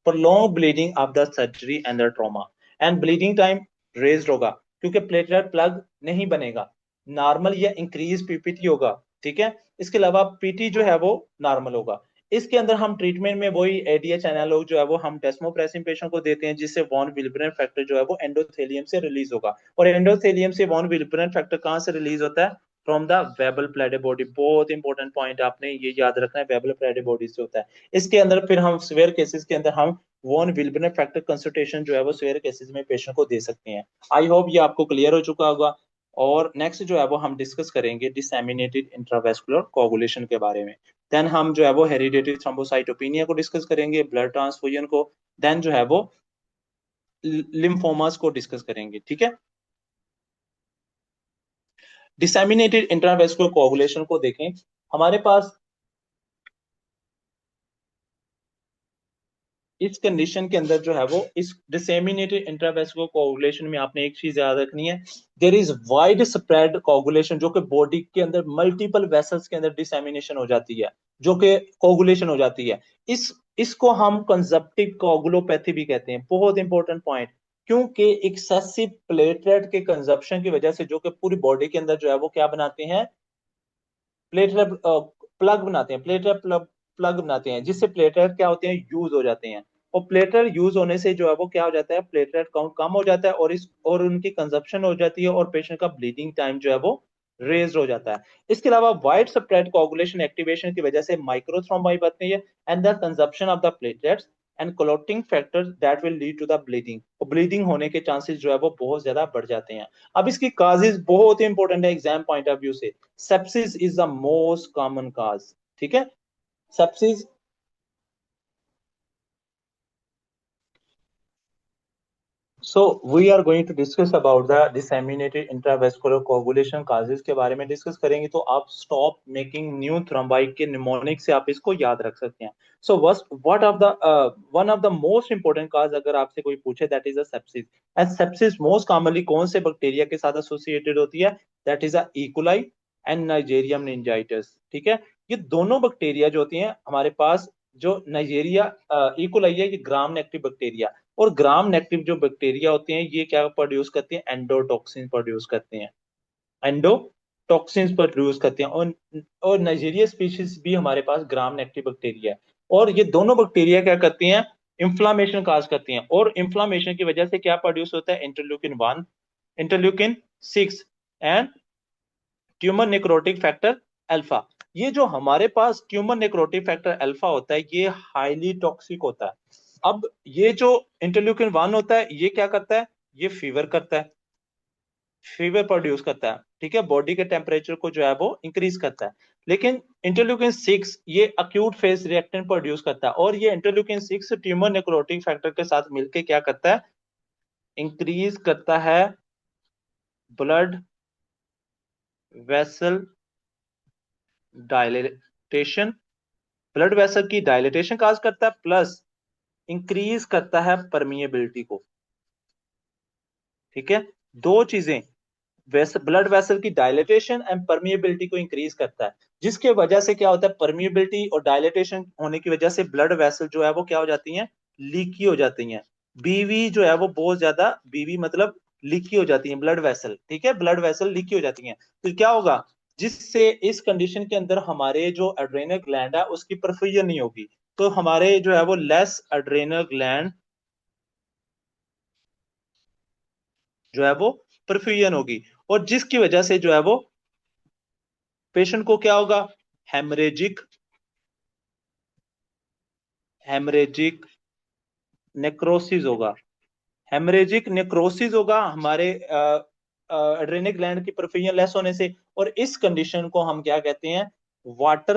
prolonged bleeding of the surgery and the trauma and bleeding time raised होगा क्योंकि प्लेटलेट प्लग नहीं बनेगा, नॉर्मल या इंक्रीज पीपीटी होगा, ठीक है। इसके अलावा पीटी जो है वो नॉर्मल होगा। इसके अंदर हम ट्रीटमेंट में वही एडीएच एनालॉग जो है वो हम डेस्मोप्रेसिन पेशेंट को देते हैं, जिससे वॉन विल्ब्रेन फैक्टर जो है वो एंडोथेलियम से रिलीज होगा। और एंडोथेलियम से वॉन विल्ब्रेन फैक्टर कहां से रिलीज होता है, फ्रॉम द वेबल प्लेडे बॉडी। बहुत इंपॉर्टेंट पॉइंट आपने ये याद रखना है, वेबल प्लेडे बॉडी से होता है। इसके अंदर फिर हम सिवियर केसेस के अंदर हम वॉन विल्ब्रेन फैक्टर कंसल्टेशन जो है वो सिवियर केसेस में पेशेंट को दे सकते हैं। आई होप ये आपको क्लियर हो चुका होगा। और नेक्स्ट जो है वो हम डिस्कस करेंगे डिसएमिनेटेड इंट्रावेस्कुलर कोगुलेशन के बारे में। देन हम जो है वो हेरिडेटरी थ्रोम्बोसाइटोपेनिया को डिस्कस करेंगे, ब्लड ट्रांसफ्यूजन को, देन जो है वो लिम्फोमास को डिस्कस करेंगे, ठीक है। डिसएमिनेटेड इंट्रावेस्कुलर कोगुलेशन को देखें, हमारे पास इस कंडीशन के अंदर जो है वो इस डिसेमिनेटेड इंट्रावेस्कुलर कोगुलेशन में आपने एक चीज याद रखनी है, there is widespread coagulation, जो कि बॉडी के अंदर मल्टीपल वेसल्स के अंदर डिसेमिनेशन हो जाती है, जो कि कोगुलेशन हो जाती है। इसको हम कंजप्टिव कोगुलोपैथी भी कहते हैं। बहुत इंपॉर्टेंट पॉइंट, क्योंकि एक्सेसिव प्लेटलेट के कंजप्शन की वजह से जो कि पूरी बॉडी के अंदर जो है वो क्या बनाते हैं, प्लेटलेट प्लग बनाते हैं, प्लेटलेट प्लग बनाते हैं, जिससे प्लेटलेट क्या होते हैं, यूज हो जाते हैं। और प्लेटलेट यूज होने से जो है वो क्या हो जाता है, प्लेटलेट काउंट कम हो जाता है और उनकी कंजप्शन हो जाती है और पेशेंट का ब्लीडिंग टाइम जो है वो रेज हो जाता है। इसके अलावा वाइड स्प्रेड कोगुलेशन एक्टिवेशन की वजह से माइक्रोथ्रोम्बाई बनती है and the consumption of the platelets and clotting factors that will lead to the bleeding. और ब्लीडिंग होने के चांसेस जो है वो बहुत ज्यादा बढ़ जाते हैं। अब इसकी काजेज बहुत इंपॉर्टेंट है एग्जाम पॉइंट ऑफ व्यू से। Sepsis is the most common cause, ठीक है, sepsis So we are going to discuss about the disseminated intravascular coagulation causes के बारे में डिस्कस करेंगे। तो आप स्टॉप मेकिंग न्यू थ्रोम्बाइक के निमोनिक से आप इसको याद रख सकते हैं। So what of the one of the most important cause अगर आपसे कोई पूछे that is a sepsis. And sepsis most commonly कौन से बैक्टीरिया के साथ एसोसिएटेड होती है? That is a E coli and Neisseria meningitidis. ठीक है, ये दोनों बैक्टीरिया जो होती हैं हमारे पास, जो नाइजेरिया इकोलाई है ये ग्राम नेगेटिव बैक्टीरिया, और ग्राम नेगेटिव जो बैक्टीरिया होते हैं ये क्या प्रोड्यूस करते हैं? एंडोटॉक्सिन प्रोड्यूस करते हैं, एंडोटॉक्सिन प्रोड्यूस करते हैं। और नाइजीरिया स्पीशीज भी हमारे पास ग्राम नेगेटिव बैक्टीरिया है। और ये दोनों बैक्टीरिया क्या करती हैं? इंफ्लामेशन काज करती हैं, और इंफ्लामेशन की वजह से क्या प्रोड्यूस होता है? Interleukin 1, interleukin 6 and tumour necrotic factor alpha. ये जो हमारे पास ट्यूमर नेक्रोटिक फैक्टर अल्फा होता है ये हाईली टॉक्सिक होता है। अब ये जो इंटरल्यूकिन 1 होता है ये क्या करता है? ये फीवर करता है, फीवर प्रोड्यूस करता है। ठीक है, बॉडी के टेम्परेचर को जो है वो इंक्रीज करता है। लेकिन इंटरल्यूकिन 6 ये अक्यूट फेज रिएक्टेंट प्रोड्यूस करता है, और ये इंटरल्यूकिन 6 ट्यूमर नेक्रोटिक फैक्टर के साथ मिलकर क्या करता है? इंक्रीज करता है blood vessel dilatation, blood vessel की डायलेटेशन काज करता है, प्लस इंक्रीज करता है परमिएबिलिटी को। ठीक है, दो चीजें, ब्लड वेसल की डायलेटेशन एंड परमिएबिलिटी को इंक्रीज करता है, जिसके वजह से क्या होता है? परमिएबिलिटी और डायलेटेशन होने की वजह से ब्लड वेसल जो है वो क्या हो जाती हैं? लीकी हो जाती हैं। बीवी जो है वो बहुत ज्यादा, बीवी मतलब लीकी हो जाती है ब्लड वेसल। ठीक है, ब्लड वेसल लीकी हो जाती हैं। तो क्या होगा? जिससे इस कंडीशन के अंदर हमारे जो एड्रेनल ग्लैंड है उसकी परफ्यूजन नहीं होगी, तो हमारे जो है वो लेस एड्रेनल ग्लैंड जो है वो परफ्यूजन होगी, और जिसकी वजह से जो है वो पेशेंट को क्या होगा? हेमरेजिक हेमरेजिक नेक्रोसिस होगा, हेमरेजिक नेक्रोसिस होगा हमारे एड्रेनल ग्लैंड की परफ्यूजन लेस होने से। और इस कंडीशन को हम क्या कहते हैं? Water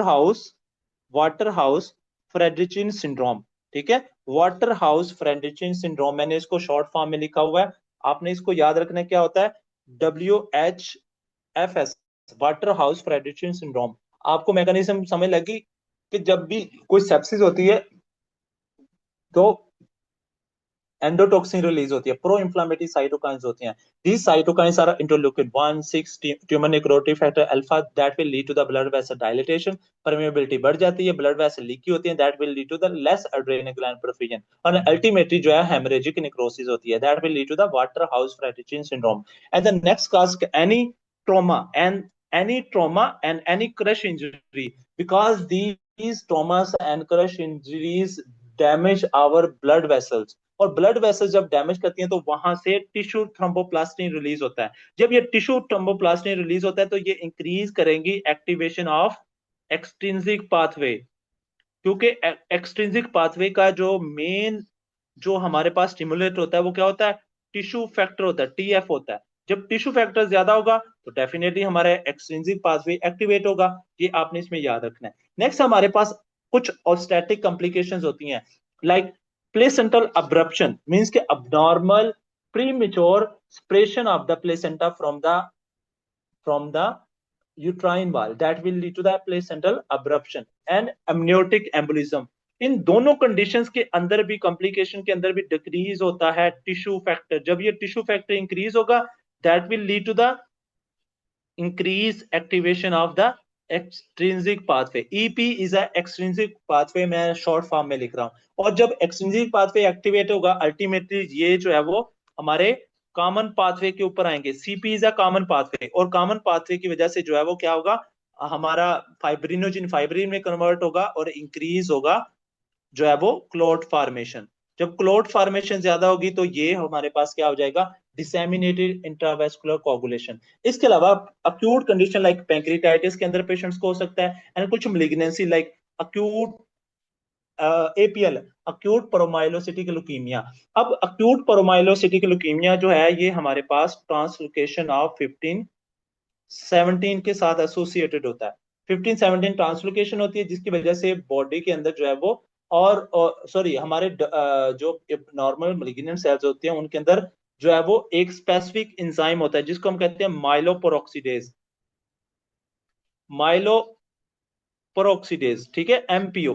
house Friderichsen syndrome. ठीक है, वाटर हाउस फ्रेडरिचिन सिंड्रोम, मैंने इसको शॉर्ट फॉर्म में लिखा हुआ है, आपने इसको याद रखना है। क्या होता है? WHFS, Waterhouse Friderichsen syndrome. आपको मैकेनिज्म समझ लगी कि जब भी कोई सेप्सिस होती है तो एंडोटॉक्सिन रिलीज होती है, प्रो इंफ्लेमेटरी साइटोकाइंस होती हैं। These cytokines are interleukin 1, 6 tumour necrotic factor alpha that will lead to the blood vessel dilatation, permeability बढ़ जाती है, ब्लड वेसल लीकी होती है, that will lead to the less adrenal gland perfusion, और ultimately जो है हेमरेजिक नेक्रोसिस होती है, that will lead to the Waterhouse Friderichsen syndrome. And the next cause trauma and any crush injury, because these traumas and crush injuries damage our blood vessels, और blood vessels जब damage करती हैं तो वहां से tissue thromboplastin release होता है। जब ये टिश्यू थ्रोम्बोप्लास्टिन रिलीज होता है तो ये इंक्रीज करेंगी एक्टिवेशन ऑफ एक्सट्रिंसिक पाथवे, क्योंकि एक्सट्रिंसिक पाथवे का जो मेन जो हमारे पास स्टिमुलेट होता है वो क्या होता है? टिश्यू फैक्टर होता है, TF होता है। जब टिश्यू फैक्टर ज्यादा होगा तो डेफिनेटली हमारा एक्सट्रिंसिक पाथवे एक्टिवेट होगा। ये आपने इसमें याद रखना है। नेक्स्ट हमारे पास कुछ ऑब्स्टेटिक कॉम्प्लिकेशंस होती हैं, लाइक प्लेसेंटल अब्रप्शन, मींस के abnormal premature separation of the placenta from the uterine wall, that will lead to the placental abruption and amniotic embolism। इन दोनों कंडीशंस के अंदर भी, कॉम्प्लिकेशन के अंदर भी डिक्रीज होता है टिश्यू फैक्टर। जब ये टिश्यू फैक्टर इंक्रीज होगा that will lead to the increase activation of the extrinsic pathway. EP is a extrinsic pathway, मैं शॉर्ट फॉर्म में लिख रहा हूं। और जब एक्सट्रिंसिक पाथवे एक्टिवेट होगा अल्टीमेटली ये जो है वो हमारे कॉमन पाथवे के ऊपर आएंगे। CP is a common pathway, और कॉमन पाथवे की वजह से जो है वो क्या होगा? हमारा फाइब्रिनोजिन फाइब्रिन में कन्वर्ट होगा और इंक्रीज होगा जो है वो क्लोट फॉर्मेशन। जब क्लोट फॉर्मेशन ज्यादा होगी तो ये हमारे पास क्या हो जाएगा? Disseminated intravascular coagulation. इसके अलावा अक्यूट कंडीशन लाइक पैंक्रियाटाइटिस के अंदर पेशेंट्स को हो सकता है, एंड कुछ malignancy like acute APL, acute promyelocytic leukaemia. अब अक्यूट पेरोमाइलोसिटिक ल्यूकीमिया जो है ये हमारे पास ट्रांसलोकेशन ऑफ 15-17 के साथ एसोसिएटेड होता है। 15-17 ट्रांसलोकेशन होती है जिसकी वजह से बॉडी के अंदर जो है वो और सॉरी हमारे जो नॉर्मल मैलिग्नेंट सेल्स होती हैं उनके अंदर जो है वो एक स्पेसिफिक एंजाइम होता है जिसको हम कहते हैं माइलोपेरोक्सीडेज, माइलोपेरोक्सीडेज, ठीक है, एमपीओ।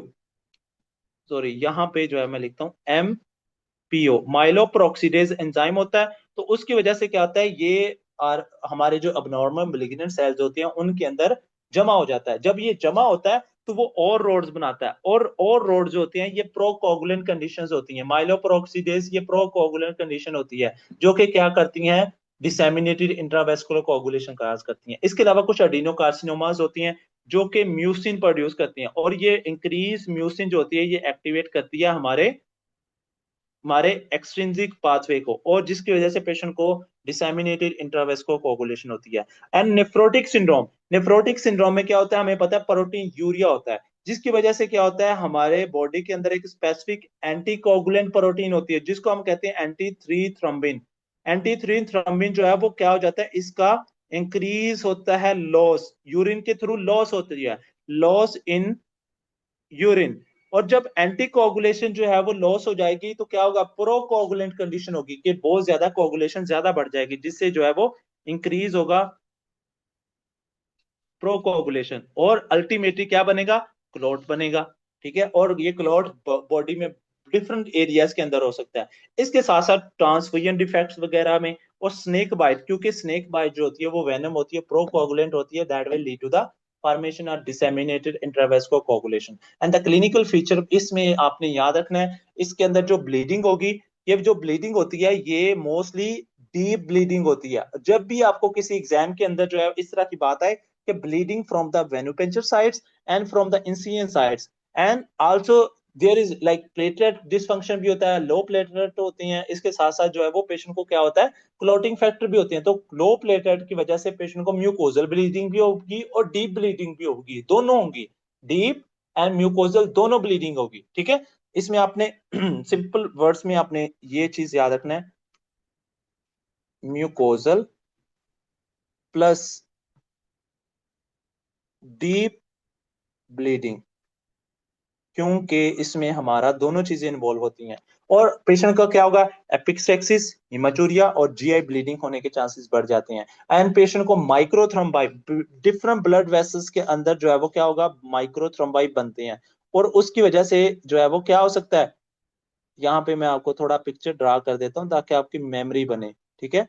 सॉरी यहाँ पे जो है मैं लिखता हूँ एमपीओ, माइलोपेरोक्सीडेज एंजाइम होता है। तो उसकी वजह से क्या होता है, ये और हमारे जो अबनॉर्मल मैलिग्नेंट सेल्स होती हैं उनके अंदर जमा हो जाता है। जब ये जमा होता है तो वो और रोड्स बनाता है, और रोड जो होती हैं ये प्रोकोगुलेंट कंडीशंस होती हैं। माइलोपेरोक्सीडेज ये प्रोकोगुलेंट कंडीशन होती है जो कि क्या करती हैं, डिसेमिनेटेड इंट्रावेस्कुलर कोगुलेशन काज करती हैं। इसके अलावा कुछ एडिनोकार्सिनोमास होती हैं जो कि म्यूसिन प्रोड्यूस करती हैं, और ये इंक्रीज म्यूसिन जो होती है ये एक्टिवेट करती है हमारे हमारे एक्सट्रिंसिक पाथवे को, और जिसकी वजह से पेशेंट को डिसेमिनेटेड इंट्रावेस्कुलर कोगुलेशन होती है। And nephrotic syndrome, nephrotic syndrome में क्या होता है, हमें पता है प्रोटीन यूरिया होता है, जिसकी वजह से क्या होता है हमारे बॉडी के अंदर एक स्पेसिफिक एंटी कोगुलेंट प्रोटीन होती है जिसको हम कहते हैं anti three thrombin. Anti three thrombin जो है वो क्या हो जाता है, इसका इंक्रीज होता है, लॉस यूरिन के थ्रू लॉस होती है, लॉस इन यूरिन। और जब एंटी कोगुलेशन जो है वो लॉस हो जाएगी तो क्या होगा, प्रो कोगुलेंट कंडीशन होगी कि बहुत ज्यादा कोगुलेशन ज्यादा बढ़ जाएगी, जिससे जो है वो इंक्रीज होगा प्रो कोगुलेशन, और अल्टीमेटली क्या बनेगा, क्लॉट बनेगा। ठीक है, और ये क्लॉट बॉडी में डिफरेंट एरियाज के अंदर हो सकता है। इसके साथ साथ ट्रांसफ्यूजन डिफेक्ट्स वगैरह में, और स्नेक बाइट, क्योंकि स्नेक बाइट जो होती है वो वेनम होती है, प्रो कोगुलेंट होती है, that will lead to the formation of disseminated intravascular coagulation. And the clinical feature इसमें आपने याद रखना है, इसके अंदर जो ब्लीडिंग होगी, ये जो ब्लीडिंग होती है ये मोस्टली डीप ब्लीडिंग होती है। जब भी आपको किसी एग्जाम के अंदर जो है इस तरह की बात आए कि bleeding from the venipuncture sites and from the incission sites, and also there is like platelet dysfunction भी होता है, लो प्लेटलेट होते हैं। इसके साथ साथ जो है वो पेशेंट को क्या होता है, क्लॉटिंग फैक्टर भी होते हैं। तो लो प्लेटलेट की वजह से पेशेंट को म्यूकोजल ब्लीडिंग भी होगी और डीप ब्लीडिंग भी होगी, दोनों होंगी, डीप एंड म्यूकोजल दोनों ब्लीडिंग होगी। ठीक है, इसमें आपने सिंपल वर्ड्स में आपने ये चीज याद रखना है, म्यूकोजल प्लस डीप ब्लीडिंग, क्योंकि इसमें हमारा दोनों चीजें इन्वॉल्व होती हैं। और पेशेंट का क्या होगा, एपिक्सेक्सिस, हिमाचूरिया और जीआई ब्लीडिंग होने के चांसेस बढ़ जाते हैं। एंड पेशेंट को माइक्रोथ्रोम्बाई, डिफरेंट ब्लड वेसल्स के अंदर जो है वो क्या होगा, माइक्रोथ्रोम्बाई बनते हैं, और उसकी वजह से जो है वो क्या हो सकता है, यहाँ पे मैं आपको थोड़ा पिक्चर ड्रा कर देता हूँ ताकि आपकी मेमोरी बने। ठीक है,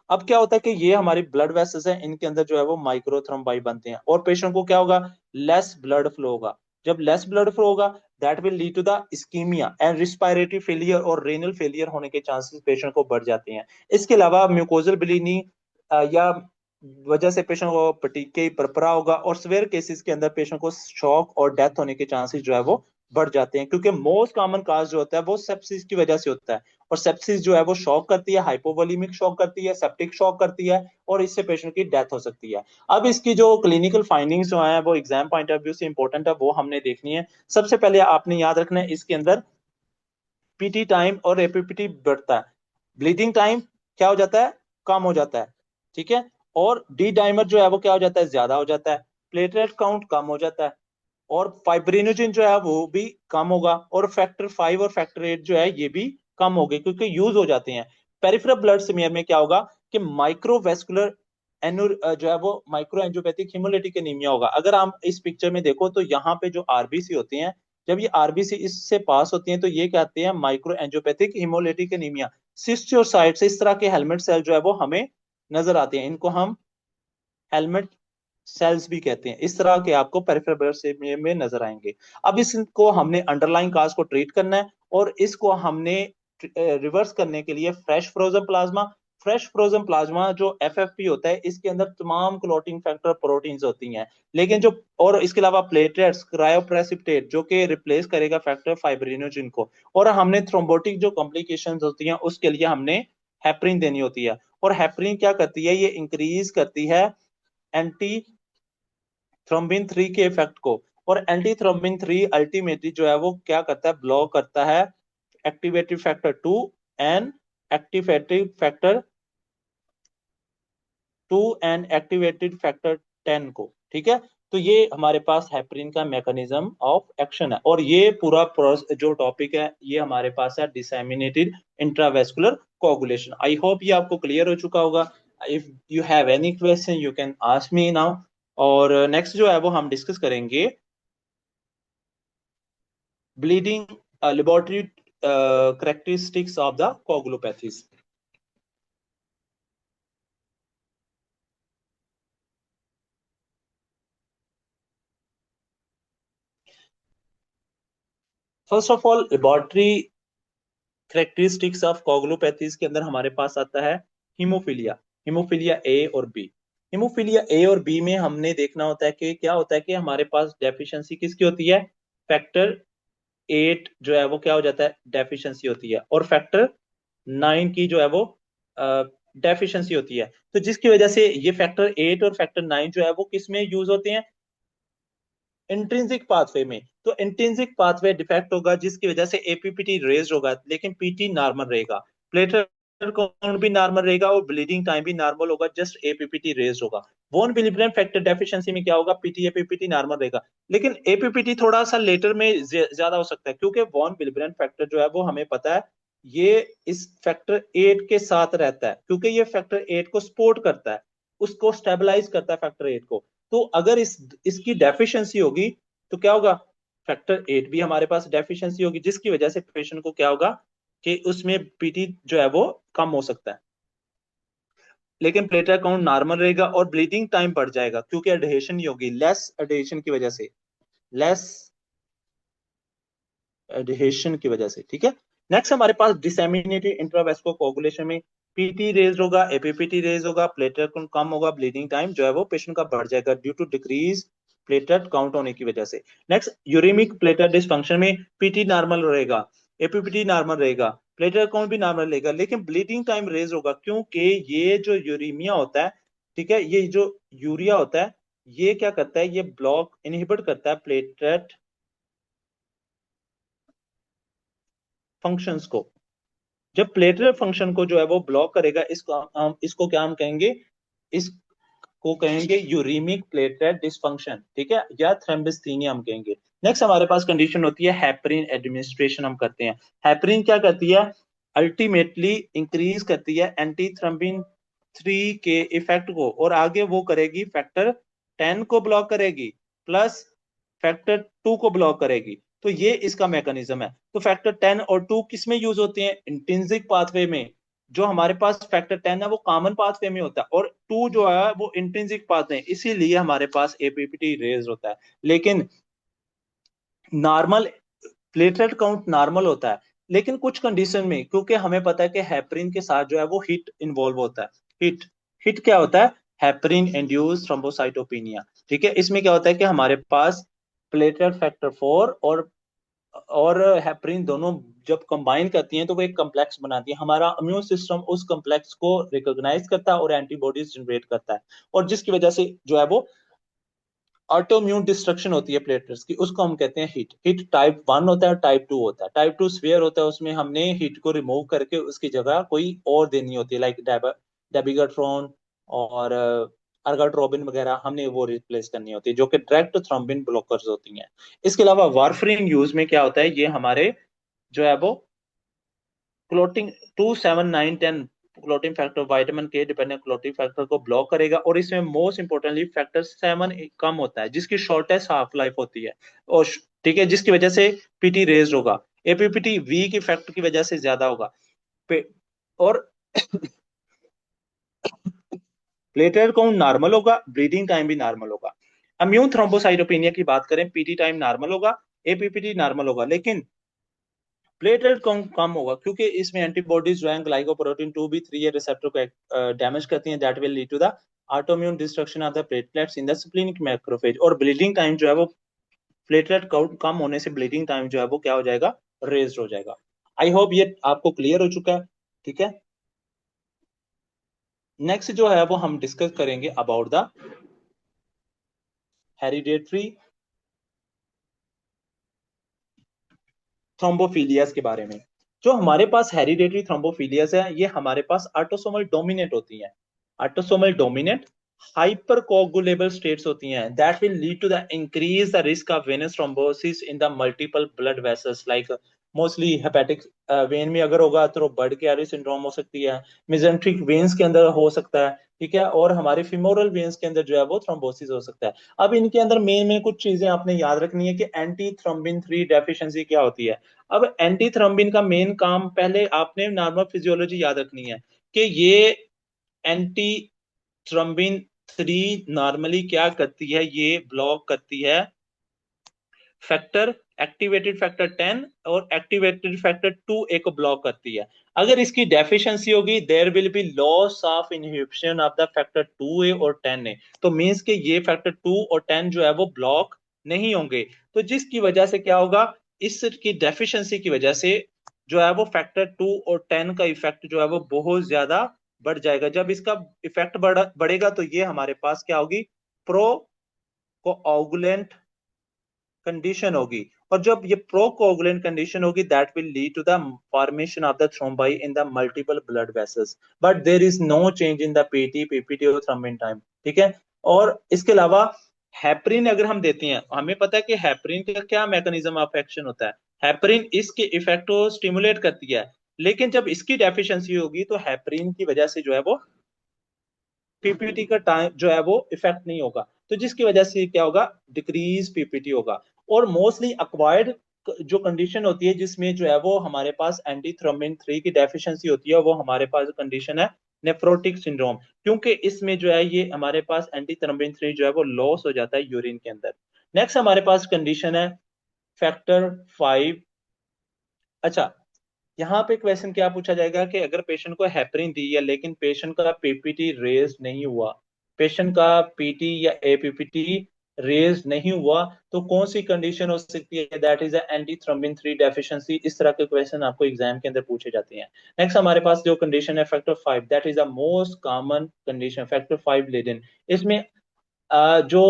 अब क्या होता है कि ये हमारी ब्लड वेसल्स हैं, इनके अंदर जो है वो माइक्रोथ्रोम्बाई बनते हैं, और पेशेंट को क्या होगा, लेस ब्लड फ्लो होगा। जब लेस ब्लड फ्लो होगा that will lead to the ischemia and respiratory failure और रेनल फेलियर होने के चांसेस पेशेंट को बढ़ जाते हैं। इसके अलावा म्यूकोजल ब्लीडिंग या वजह से पेशेंट को पटीके परपरा होगा, और सिवियर केसेस के अंदर पेशेंट को शॉक और डेथ होने के चांसेस जो है वो बढ़ जाते हैं, क्योंकि मोस्ट कॉमन काज जो होता है वो सेप्सिस की वजह से होता है। और सेप्सिस जो है वो शॉक करती है, हाइपोवोलेमिक शॉक करती है, सेप्टिक शॉक करती है, और इससे पेशेंट की डेथ हो सकती है। अब इसकी जो क्लिनिकल फाइंडिंग्स जो है वो एग्जाम पॉइंट ऑफ व्यू से इंपॉर्टेंट है, वो हमने देखनी है। सबसे पहले आपने याद रखना है इसके अंदर पीटी टाइम और एपीपीटी बढ़ता है, ब्लीडिंग टाइम क्या हो जाता है, कम हो जाता है। ठीक है, और डी डाइमर जो है वो क्या हो जाता है, ज्यादा हो जाता है, प्लेटलेट काउंट कम हो जाता है, और फाइब्रिनोजन जो है वो भी कम होगा, और फैक्टर 5 और फैक्टर 8 जो है ये भी कम हो गए क्योंकि यूज हो जाते हैं। पेरिफेरल ब्लड स्मीयर में क्या होगा कि माइक्रोवेस्कुलर एनु जो है वो माइक्रो एंजियोपैथिक हिमोलिटिक एनीमिया होगा। अगर आप इस पिक्चर में देखो तो यहाँ पे जो आरबीसी होती हैं, जब ये आरबीसी इससे पास होती हैं तो ये कहते हैं माइक्रो एंजियोपैथिक हिमोलिटिक एनीमिया। सिस्टियोसाइट्स इस तरह के हेलमेट सेल जो है वो हमें नजर आते हैं, इनको हम हेलमेट सेल्स भी कहते हैं। इस तरह के आपको पेरिफेरल ब्लड स्मीयर में नजर आएंगे। अब इसको हमने अंडरलाइन काज को ट्रीट करना है, और इसको हमने रिवर्स करने के लिए fresh frozen plasma, fresh frozen plasma जो एफएफपी होता है इसके अंदर तमाम क्लॉटिंग फैक्टर प्रोटीन्स होती हैं, लेकिन जो, और इसके अलावा प्लेटलेट्स, क्रायोप्रेसिपिटेट जो कि रिप्लेस करेगा फैक्टर फाइब्रिनोजन को, और हमने थ्रोम्बोटिक जो कॉम्प्लिकेशंस होती हैं उसके लिए हमने हेपरिन देनी होती है। और हेपरिन क्या करती है, ये इंक्रीज करती है एंटी थ्रोम्बिन 3 के इफेक्ट को, और एंटी थ्रोम्बिन 3 अल्टीमेटली जो है वो क्या करता है, ब्लॉक करता है activated factor 2 and activated factor 2 and activated factor 10 को। ठीक है, तो ये हमारे पास हेपरिन का मैकेनिज्म ऑफ एक्शन है, और ये पूरा जो टॉपिक है ये हमारे पास है disseminated intravascular coagulation. I hope ये आपको क्लियर हो चुका होगा। If you have any question you can ask me now. और नेक्स्ट जो है वो हम डिस्कस करेंगे bleeding laboratory characteristics of the coagulopathies. First of all laboratory characteristics of coagulopathies के अंदर हमारे पास आता है हीमोफीलिया, हीमोफीलिया ए और बी। हीमोफीलिया ए और बी में हमने देखना होता है कि क्या होता है कि हमारे पास डेफिशिएंसी किसकी होती है, फैक्टर 8 जो है वो क्या हो जाता है, डेफिशिएंसी होती है, और फैक्टर 9 की जो है वो डेफिशिएंसी होती है। तो जिसकी वजह से ये फैक्टर 8 और फैक्टर 9 जो है वो किस में यूज होते हैं, इंट्रिंसिक पाथवे में। तो इंट्रिंसिक पाथवे डिफेक्ट होगा जिसकी वजह से एपीपीटी रेज होगा, लेकिन पीटी नॉर्मल रहेगा, प्लेटलेट काउंट भी नॉर्मल रहेगा, और ब्लीडिंग टाइम भी नॉर्मल होगा, जस्ट एपीपीटी रेज होगा। वॉन विलिब्रियम फैक्टर डेफिशिएंसी में क्या होगा, पीटी एपीपीटी नॉर्मल रहेगा, लेकिन एपीपीटी थोड़ा सा लेटर में ज्यादा हो सकता है, क्योंकि वॉन विलिब्रियम फैक्टर जो है वो हमें पता है ये इस फैक्टर 8 के साथ रहता है, क्योंकि ये फैक्टर 8 को सपोर्ट करता है, उसको स्टेबलाइज करता है फैक्टर 8 को। तो अगर इसकी डेफिशिएंसी होगी तो क्या होगा, फैक्टर 8 भी हमारे पास डेफिशिएंसी होगी, जिसकी वजह से पेशेंट को क्या होगा कि उसमें पीटी जो है वो कम हो सकता है, लेकिन प्लेटलेट काउंट नॉर्मल रहेगा, और ब्लीडिंग टाइम बढ़ जाएगा क्योंकि एडहेशन नहीं होगी, लेस एडहेशन की वजह से, लेस एडहेशन की वजह से। ठीक है, नेक्स्ट हमारे पास डिसेमिनेटेड इंट्रावेस्कुलर कोगुलेशन में पीटी रेज होगा, एपीपीटी रेज होगा, प्लेटलेट काउंट कम होगा, ब्लीडिंग टाइम जो है वो पेशेंट का बढ़ जाएगा due to decrease platelet count होने की वजह से। नेक्स्ट यूरेमिक प्लेटलेट डिसफंक्शन में पीटी नॉर्मल रहेगा, एपीपीटी नॉर्मल रहेगा, प्लेटलेट काउंट भी नॉर्मल रहेगा, लेकिन ब्लीडिंग टाइम रेज होगा, क्योंकि ये जो यूरीमिया होता है, ठीक है, ये जो यूरिया होता है ये क्या करता है, ये ब्लॉक इनहिबिट करता है प्लेटलेट फंक्शंस को। जब प्लेटलेट फंक्शन को जो है वो ब्लॉक करेगा, इसको क्या हम कहेंगे, इसको कहेंगे यूरीमिक प्लेटलेट डिसफंक्शन, ठीक है, या थ्रोम्बोसिथेनिया हम कहेंगे। नेक्स्ट हमारे पास कंडीशन होती है हेपरिन एडमिनिस्ट्रेशन हम करते हैं। हेपरिन क्या करती है, अल्टीमेटली इंक्रीज करती है एंटी थ्रोम्बिन 3 के इफेक्ट को, और आगे वो करेगी फैक्टर 10 को ब्लॉक करेगी, प्लस फैक्टर 2 को ब्लॉक करेगी। तो ये इसका मैकेनिज्म है। तो फैक्टर 10 और 2 किस में यूज होते हैं, इंट्रिंसिक पाथवे में। जो हमारे पास फैक्टर 10 है वो कॉमन पाथवे में होता है, और 2 जो है वो इंट्रिंसिक पाथवे, इसीलिए हमारे पास एपीपीटी रेज होता है। लेकिन नॉर्मल प्लेटलेट काउंट नॉर्मल होता है, लेकिन कुछ कंडीशन में, क्योंकि हमें पता है कि हेपरिन के साथ जो है वो हिट इन्वॉल्व होता है। हिट हिट क्या होता है, हेपरिन इंड्यूस थ्रोम्बोसाइटोपिनिया। ठीक है, इसमें क्या होता है कि हमारे पास प्लेटलेट फैक्टर 4 और हेपरिन दोनों जब कंबाइन करती हैं तो वो एक कम्प्लेक्स बनाती है। हमारा इम्यून सिस्टम उस कम्प्लेक्स को रिकॉग्नाइज करता है और एंटीबॉडीज जनरेट करता है, और जिसकी वजह से जो है वो ऑटोम्यून डिस्ट्रक्शन होती है प्लेटलेट्स की, उसको हम कहते हैं हिट। हिट टाइप 1 होता है, टाइप 2 होता है। टाइप 2 स्फीयर होता है, उसमें हमने हिट को रिमूव करके उसकी जगह कोई और देनी होती है, लाइक डेबिगाट्रॉन और अर्गाट्रोबिन वगैरह हमने वो रिप्लेस करनी होती है, जो कि डायरेक्ट थ्रोम्बिन ब्लॉकर्स होती हैं। इसके अलावा वारफरिन यूज में क्या होता है, ये हमारे जो है वो क्लोटिंग 2 7 9 10 क्लोटिंग फैक्टर विटामिन के डिपेंडेंट क्लोटिंग फैक्टर को ब्लॉक करेगा, और इसमें मोस्ट इंपोर्टेंटली फैक्टर 7 कम होता है, जिसकी शॉर्टेस्ट हाफ लाइफ होती है, और ठीक है, जिसकी वजह से पीटी रेज होगा, एपीपीटी वीक इफेक्ट की वजह से ज्यादा होगा, और प्लेटलेट काउंट नॉर्मल होगा, ब्लीडिंग टाइम भी नॉर्मल होगा। इम्यून थ्रोम्बोसाइटोपेनिया की बात करें, पीटी टाइम नॉर्मल होगा, एपीपीटी नॉर्मल होगा, लेकिन प्लेटलेट कम होगा, क्योंकि इसमें एंटीबॉडीज जो है ग्लाइकोप्रोटीन 2 बी 3 रिसेप्टर को डैमेज करती हैं, that will lead to the autoimmune destruction of the platelets in the splenic macrophage. और ब्लीडिंग टाइम जो है वो प्लेटलेट काउंट कम होने से ब्लीडिंग टाइम जो है वो क्या हो जाएगा, रेज हो जाएगा। आई होप ये आपको क्लियर हो चुका है। ठीक है, नेक्स्ट जो है वो हम डिस्कस करेंगे अबाउट द हेरिडेटरी थ्रोम्बोफिलियास के बारे में। जो हमारे पास हेरिडेटरी थ्रोम्बोफिलियास है, ये हमारे पास ऑटोसोमल डोमिनेट होती हैं, autosomal dominate hypercoagulable states होती हैं that will lead to the increase the risk of venous thrombosis in the multiple blood vessels like mostly hepatic vein में अगर होगा तो बर्ड कैरी सिंड्रोम हो सकती है, मेसेंट्रिक वेन्स के अंदर हो सकता है, ठीक है, और हमारे फिमोरल वेन्स के अंदर जो है वो थ्रोम्बोसिस हो सकता है। अब इनके अंदर मेन में कुछ चीजें आपने याद रखनी है कि एंटी थ्रोम्बिन 3 डेफिशिएंसी क्या होती है। अब एंटी थ्रोम्बिन का मेन काम पहले आपने नॉर्मल फिजियोलॉजी याद रखनी है कि ये एंटी थ्रोम्बिन 3 नॉर्मली क्या करती है, ये ब्लॉक करती है फैक्टर एक्टिवेटेड फैक्टर 10 और एक्टिवेटेड फैक्टर 2 को ब्लॉक करती है। अगर इसकी डेफिशिएंसी होगी there will be loss of inhibition of the factor 2A और 10A, तो मींस के ये फैक्टर 2 और 10 जो है वो ब्लॉक नहीं होंगे। तो जिसकी वजह से क्या होगा, इसकी डेफिशिएंसी की वजह से जो है वो फैक्टर 2 और 10 का इफेक्ट जो है वो बहुत ज्यादा बढ़ जाएगा। जब इसका इफेक्ट बढ़ेगा तो ये हमारे पास क्या होगी, प्रो कोआगुलेंट कंडीशन होगी। और जब ये प्रोकोगुलेंट कंडीशन होगी that will lead to the formation of the thrombi in the multiple blood vessels, but there is no change in the PT PPT और थ्रोम्बिन टाइम, ठीक है। और इसके अलावा हेपरिन अगर हम देते हैं, हमें पता है कि हेपरिन का क्या मैकेनिज्म ऑफ एक्शन होता है। हेपरिन इसके इफेक्ट को स्टिमुलेट करती है, लेकिन जब इसकी डेफिशिएंसी होगी तो हेपरिन की वजह से जो है वो पीपीटी का टाइम जो है वो इफेक्ट नहीं होगा, तो जिसकी वजह से क्या होगा, डिक्रीज पीपीटी होगा। और मोस्टली अक्वायर्ड जो कंडीशन होती है जिसमें जो है वो हमारे पास एंटी थ्रोम्बिन 3 की डेफिशिएंसी होती है, वो हमारे पास कंडीशन है नेफ्रोटिक सिंड्रोम, क्योंकि इसमें जो है ये हमारे पास एंटी थ्रोम्बिन 3 जो है वो लॉस हो जाता है यूरिन के अंदर। नेक्स्ट हमारे पास कंडीशन है फैक्टर 5। अच्छा, यहाँ पे क्वेश्चन क्या पूछा जाएगा कि अगर पेशेंट को हेपरिन दी है लेकिन पेशेंट का पीपीटी रेज नहीं हुआ, पेशेंट का पीटी या एपीपीटी रेज नहीं हुआ, तो कौन सी कंडीशन हो सकती है, that is anti thrombin 3 deficiency. इस तरह के क्वेश्चन आपको एग्जाम के अंदर पूछे जाते हैं। नेक्स्ट हमारे पास जो कंडीशन है factor 5, that is the most common condition factor 5 Leiden. इसमें जो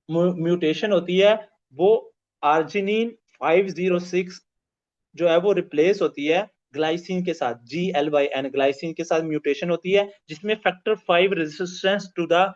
म्यूटेशन होती है वो आर्जिनिन 506 जो है वो रिप्लेस होती है ग्लाइसिन के साथ, GL/N ग्लाइसिन के साथ म्यूटेशन होती है जिसमें factor 5 resistance to the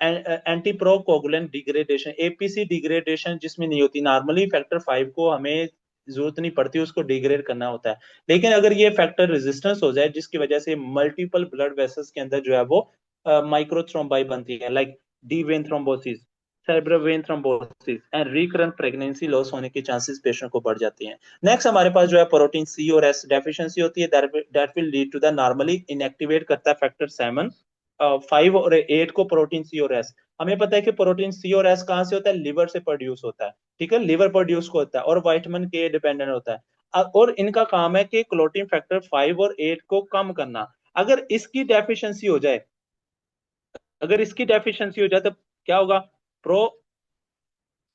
anti procoagulant degradation, APC degradation जिसमें नहीं होती। नॉर्मली फैक्टर 5 को हमें जरूरत नहीं पड़ती, उसको डिग्रेड करना होता है। लेकिन अगर ये फैक्टर रेजिस्टेंस हो जाए जिसकी वजह से मल्टीपल ब्लड वेसल्स के अंदर जो है वो माइक्रोथ्रोम्बाई बनती है, like D vein thrombosis, cerebral vein thrombosis and recurrent pregnancy loss होने के चांसेस पेशेंट को बढ़ जाते हैं। नेक्स्ट हमारे पास जो है प्रोटीन सी और एस डेफिशिएंसी होती है, that will lead to the normally inactivate करता है फैक्टर 7 5 और 8 को, प्रोटीन सी और एस। हमें पता है कि प्रोटीन सी और एस कहाँ से होता है, लिवर से प्रोड्यूस होता है, ठीक है, लिवर प्रोड्यूस को होता है और वाइटामिन के डिपेंडेंट होता है। और इनका काम है कि क्लोटिन फैक्टर 5 और 8 को कम करना। अगर इसकी डेफिशिएंसी हो जाए, अगर इसकी डेफिशिएंसी हो जाए तो क्या होगा, प्रो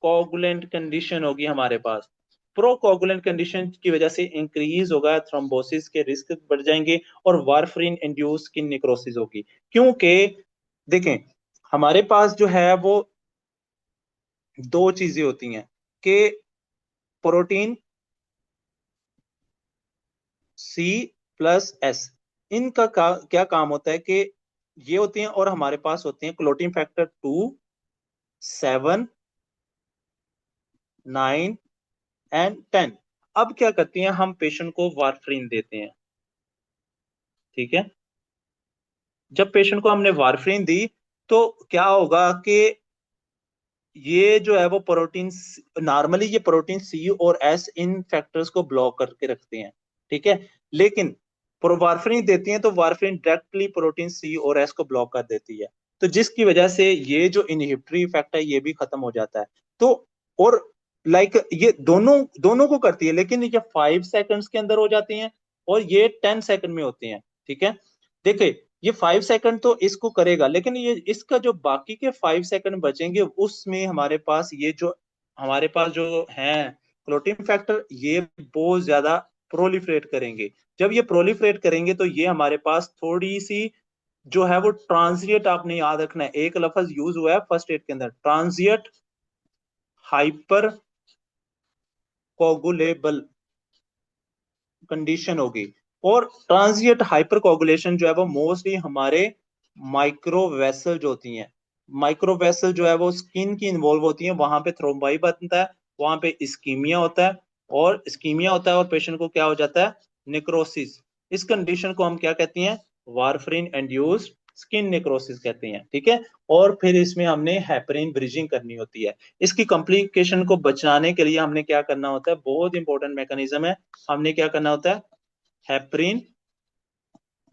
कोगुलेंट कंडीशन होगी हमारे पास। प्रोकोगुलेंट कंडीशन की वजह से इंक्रीज होगा थ्रोम्बोसिस के रिस्क बढ़ जाएंगे और वारफरीन इंड्यूस स्किन निक्रोसिस होगी। क्योंकि देखें हमारे पास जो है वो दो चीजें होती हैं कि प्रोटीन C+S, इनका क्या काम होता है कि ये होती हैं, और हमारे पास होते हैं क्लोटिन फैक्टर 2, 7, 9 एंड 10। अब क्या करती हैं, हम पेशेंट को वारफरीन देते हैं, ठीक है। जब पेशेंट को हमने वारफरीन दी तो क्या होगा कि ये जो है वो प्रोटीन, नॉर्मली ये प्रोटीन सी और एस इन फैक्टर्स को ब्लॉक करके रखते हैं, ठीक है। लेकिन वारफरीन देती हैं तो वारफरीन डायरेक्टली प्रोटीन सी और एस को ब्लॉक कर देती है, तो जिसकी वजह से ये जो इनहिबिटरी इफेक्ट है ये भी खत्म हो जाता है। तो और लाइक ये दोनों दोनों को करती है, लेकिन ये 5 सेकंड्स के अंदर हो जाती हैं और ये 10 सेकंड में होती हैं, ठीक है। देखिए ये 5 सेकंड तो इसको करेगा, लेकिन ये इसका जो बाकी के 5 सेकंड बचेंगे उसमें हमारे पास जो है क्लोटिन फैक्टर, ये बहुत ज्यादा प्रोलिफरेट करेंगे। जब ये प्रोलिफरेट करेंगे तो ये हमारे पास थोड़ी सी जो है वो ट्रांजिएंट, आपने याद रखना है, एक लफ्ज यूज हुआ है फर्स्ट एड के अंदर, ट्रांजिएंट हाइपर कोगुलेबल कंडीशन होगी। और ट्रांजिएंट हाइपर कोगुलेशन जो है वो मोस्टली हमारे माइक्रो वेसल जो होती हैं, माइक्रो वेसल जो है वो स्किन की इन्वॉल्व होती हैं, वहां पे थ्रोम्बाई बनता है, वहां पे इस्कीमिया होता है, और इस्कीमिया होता है और पेशेंट को क्या हो जाता है, नेक्रोसिस। इस कंडीशन को हम क्या कहते हैं, वारफरीन एंड्यूस्ड स्किन नेक्रोसिस कहते हैं, ठीक है। और फिर इसमें हमने हेपरिन ब्रिजिंग करनी होती है। इसकी कॉम्प्लिकेशन को बचाने के लिए हमने क्या करना होता है, बहुत इंपॉर्टेंट मैकेनिज्म है, हमने क्या करना होता है, हेपरिन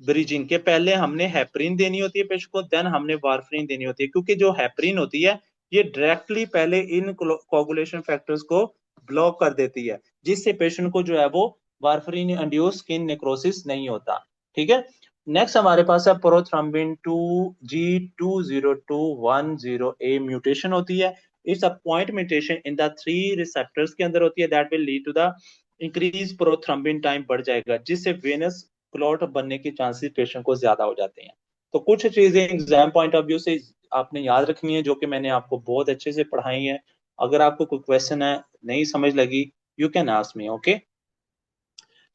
ब्रिजिंग के पहले हमने हेपरिन देनी होती है पेशेंट को, देन हमने वारफरीन देनी होती है, क्योंकि जो हेपरिन होती है ये डायरेक्टली पहले इन कोगुलेशन फैक्टर्स को ब्लॉक कर देती है, जिससे पेशेंट को जो है वो वारफरीन इंड्यूस स्किन नेक्रोसिस नहीं होता, ठीक है। नेक्स्ट हमारे पास है प्रोथ्रम्बिन 2G2021A म्यूटेशन होती है। It's a point mutation in the 3 receptors के अंदर होती है, that will lead to the increase prothrombin time बढ़ जाएगा, जिससे वेनस क्लॉट बनने के चांसेस पेशेंट को ज्यादा हो जाते हैं। तो कुछ चीजें एग्जाम पॉइंट ऑफ व्यू से आपने याद रखनी है, जो कि मैंने आपको बहुत अच्छे से पढ़ाई है। अगर आपको कोई क्वेश्चन है, नहीं समझ लगी, you can ask me, okay.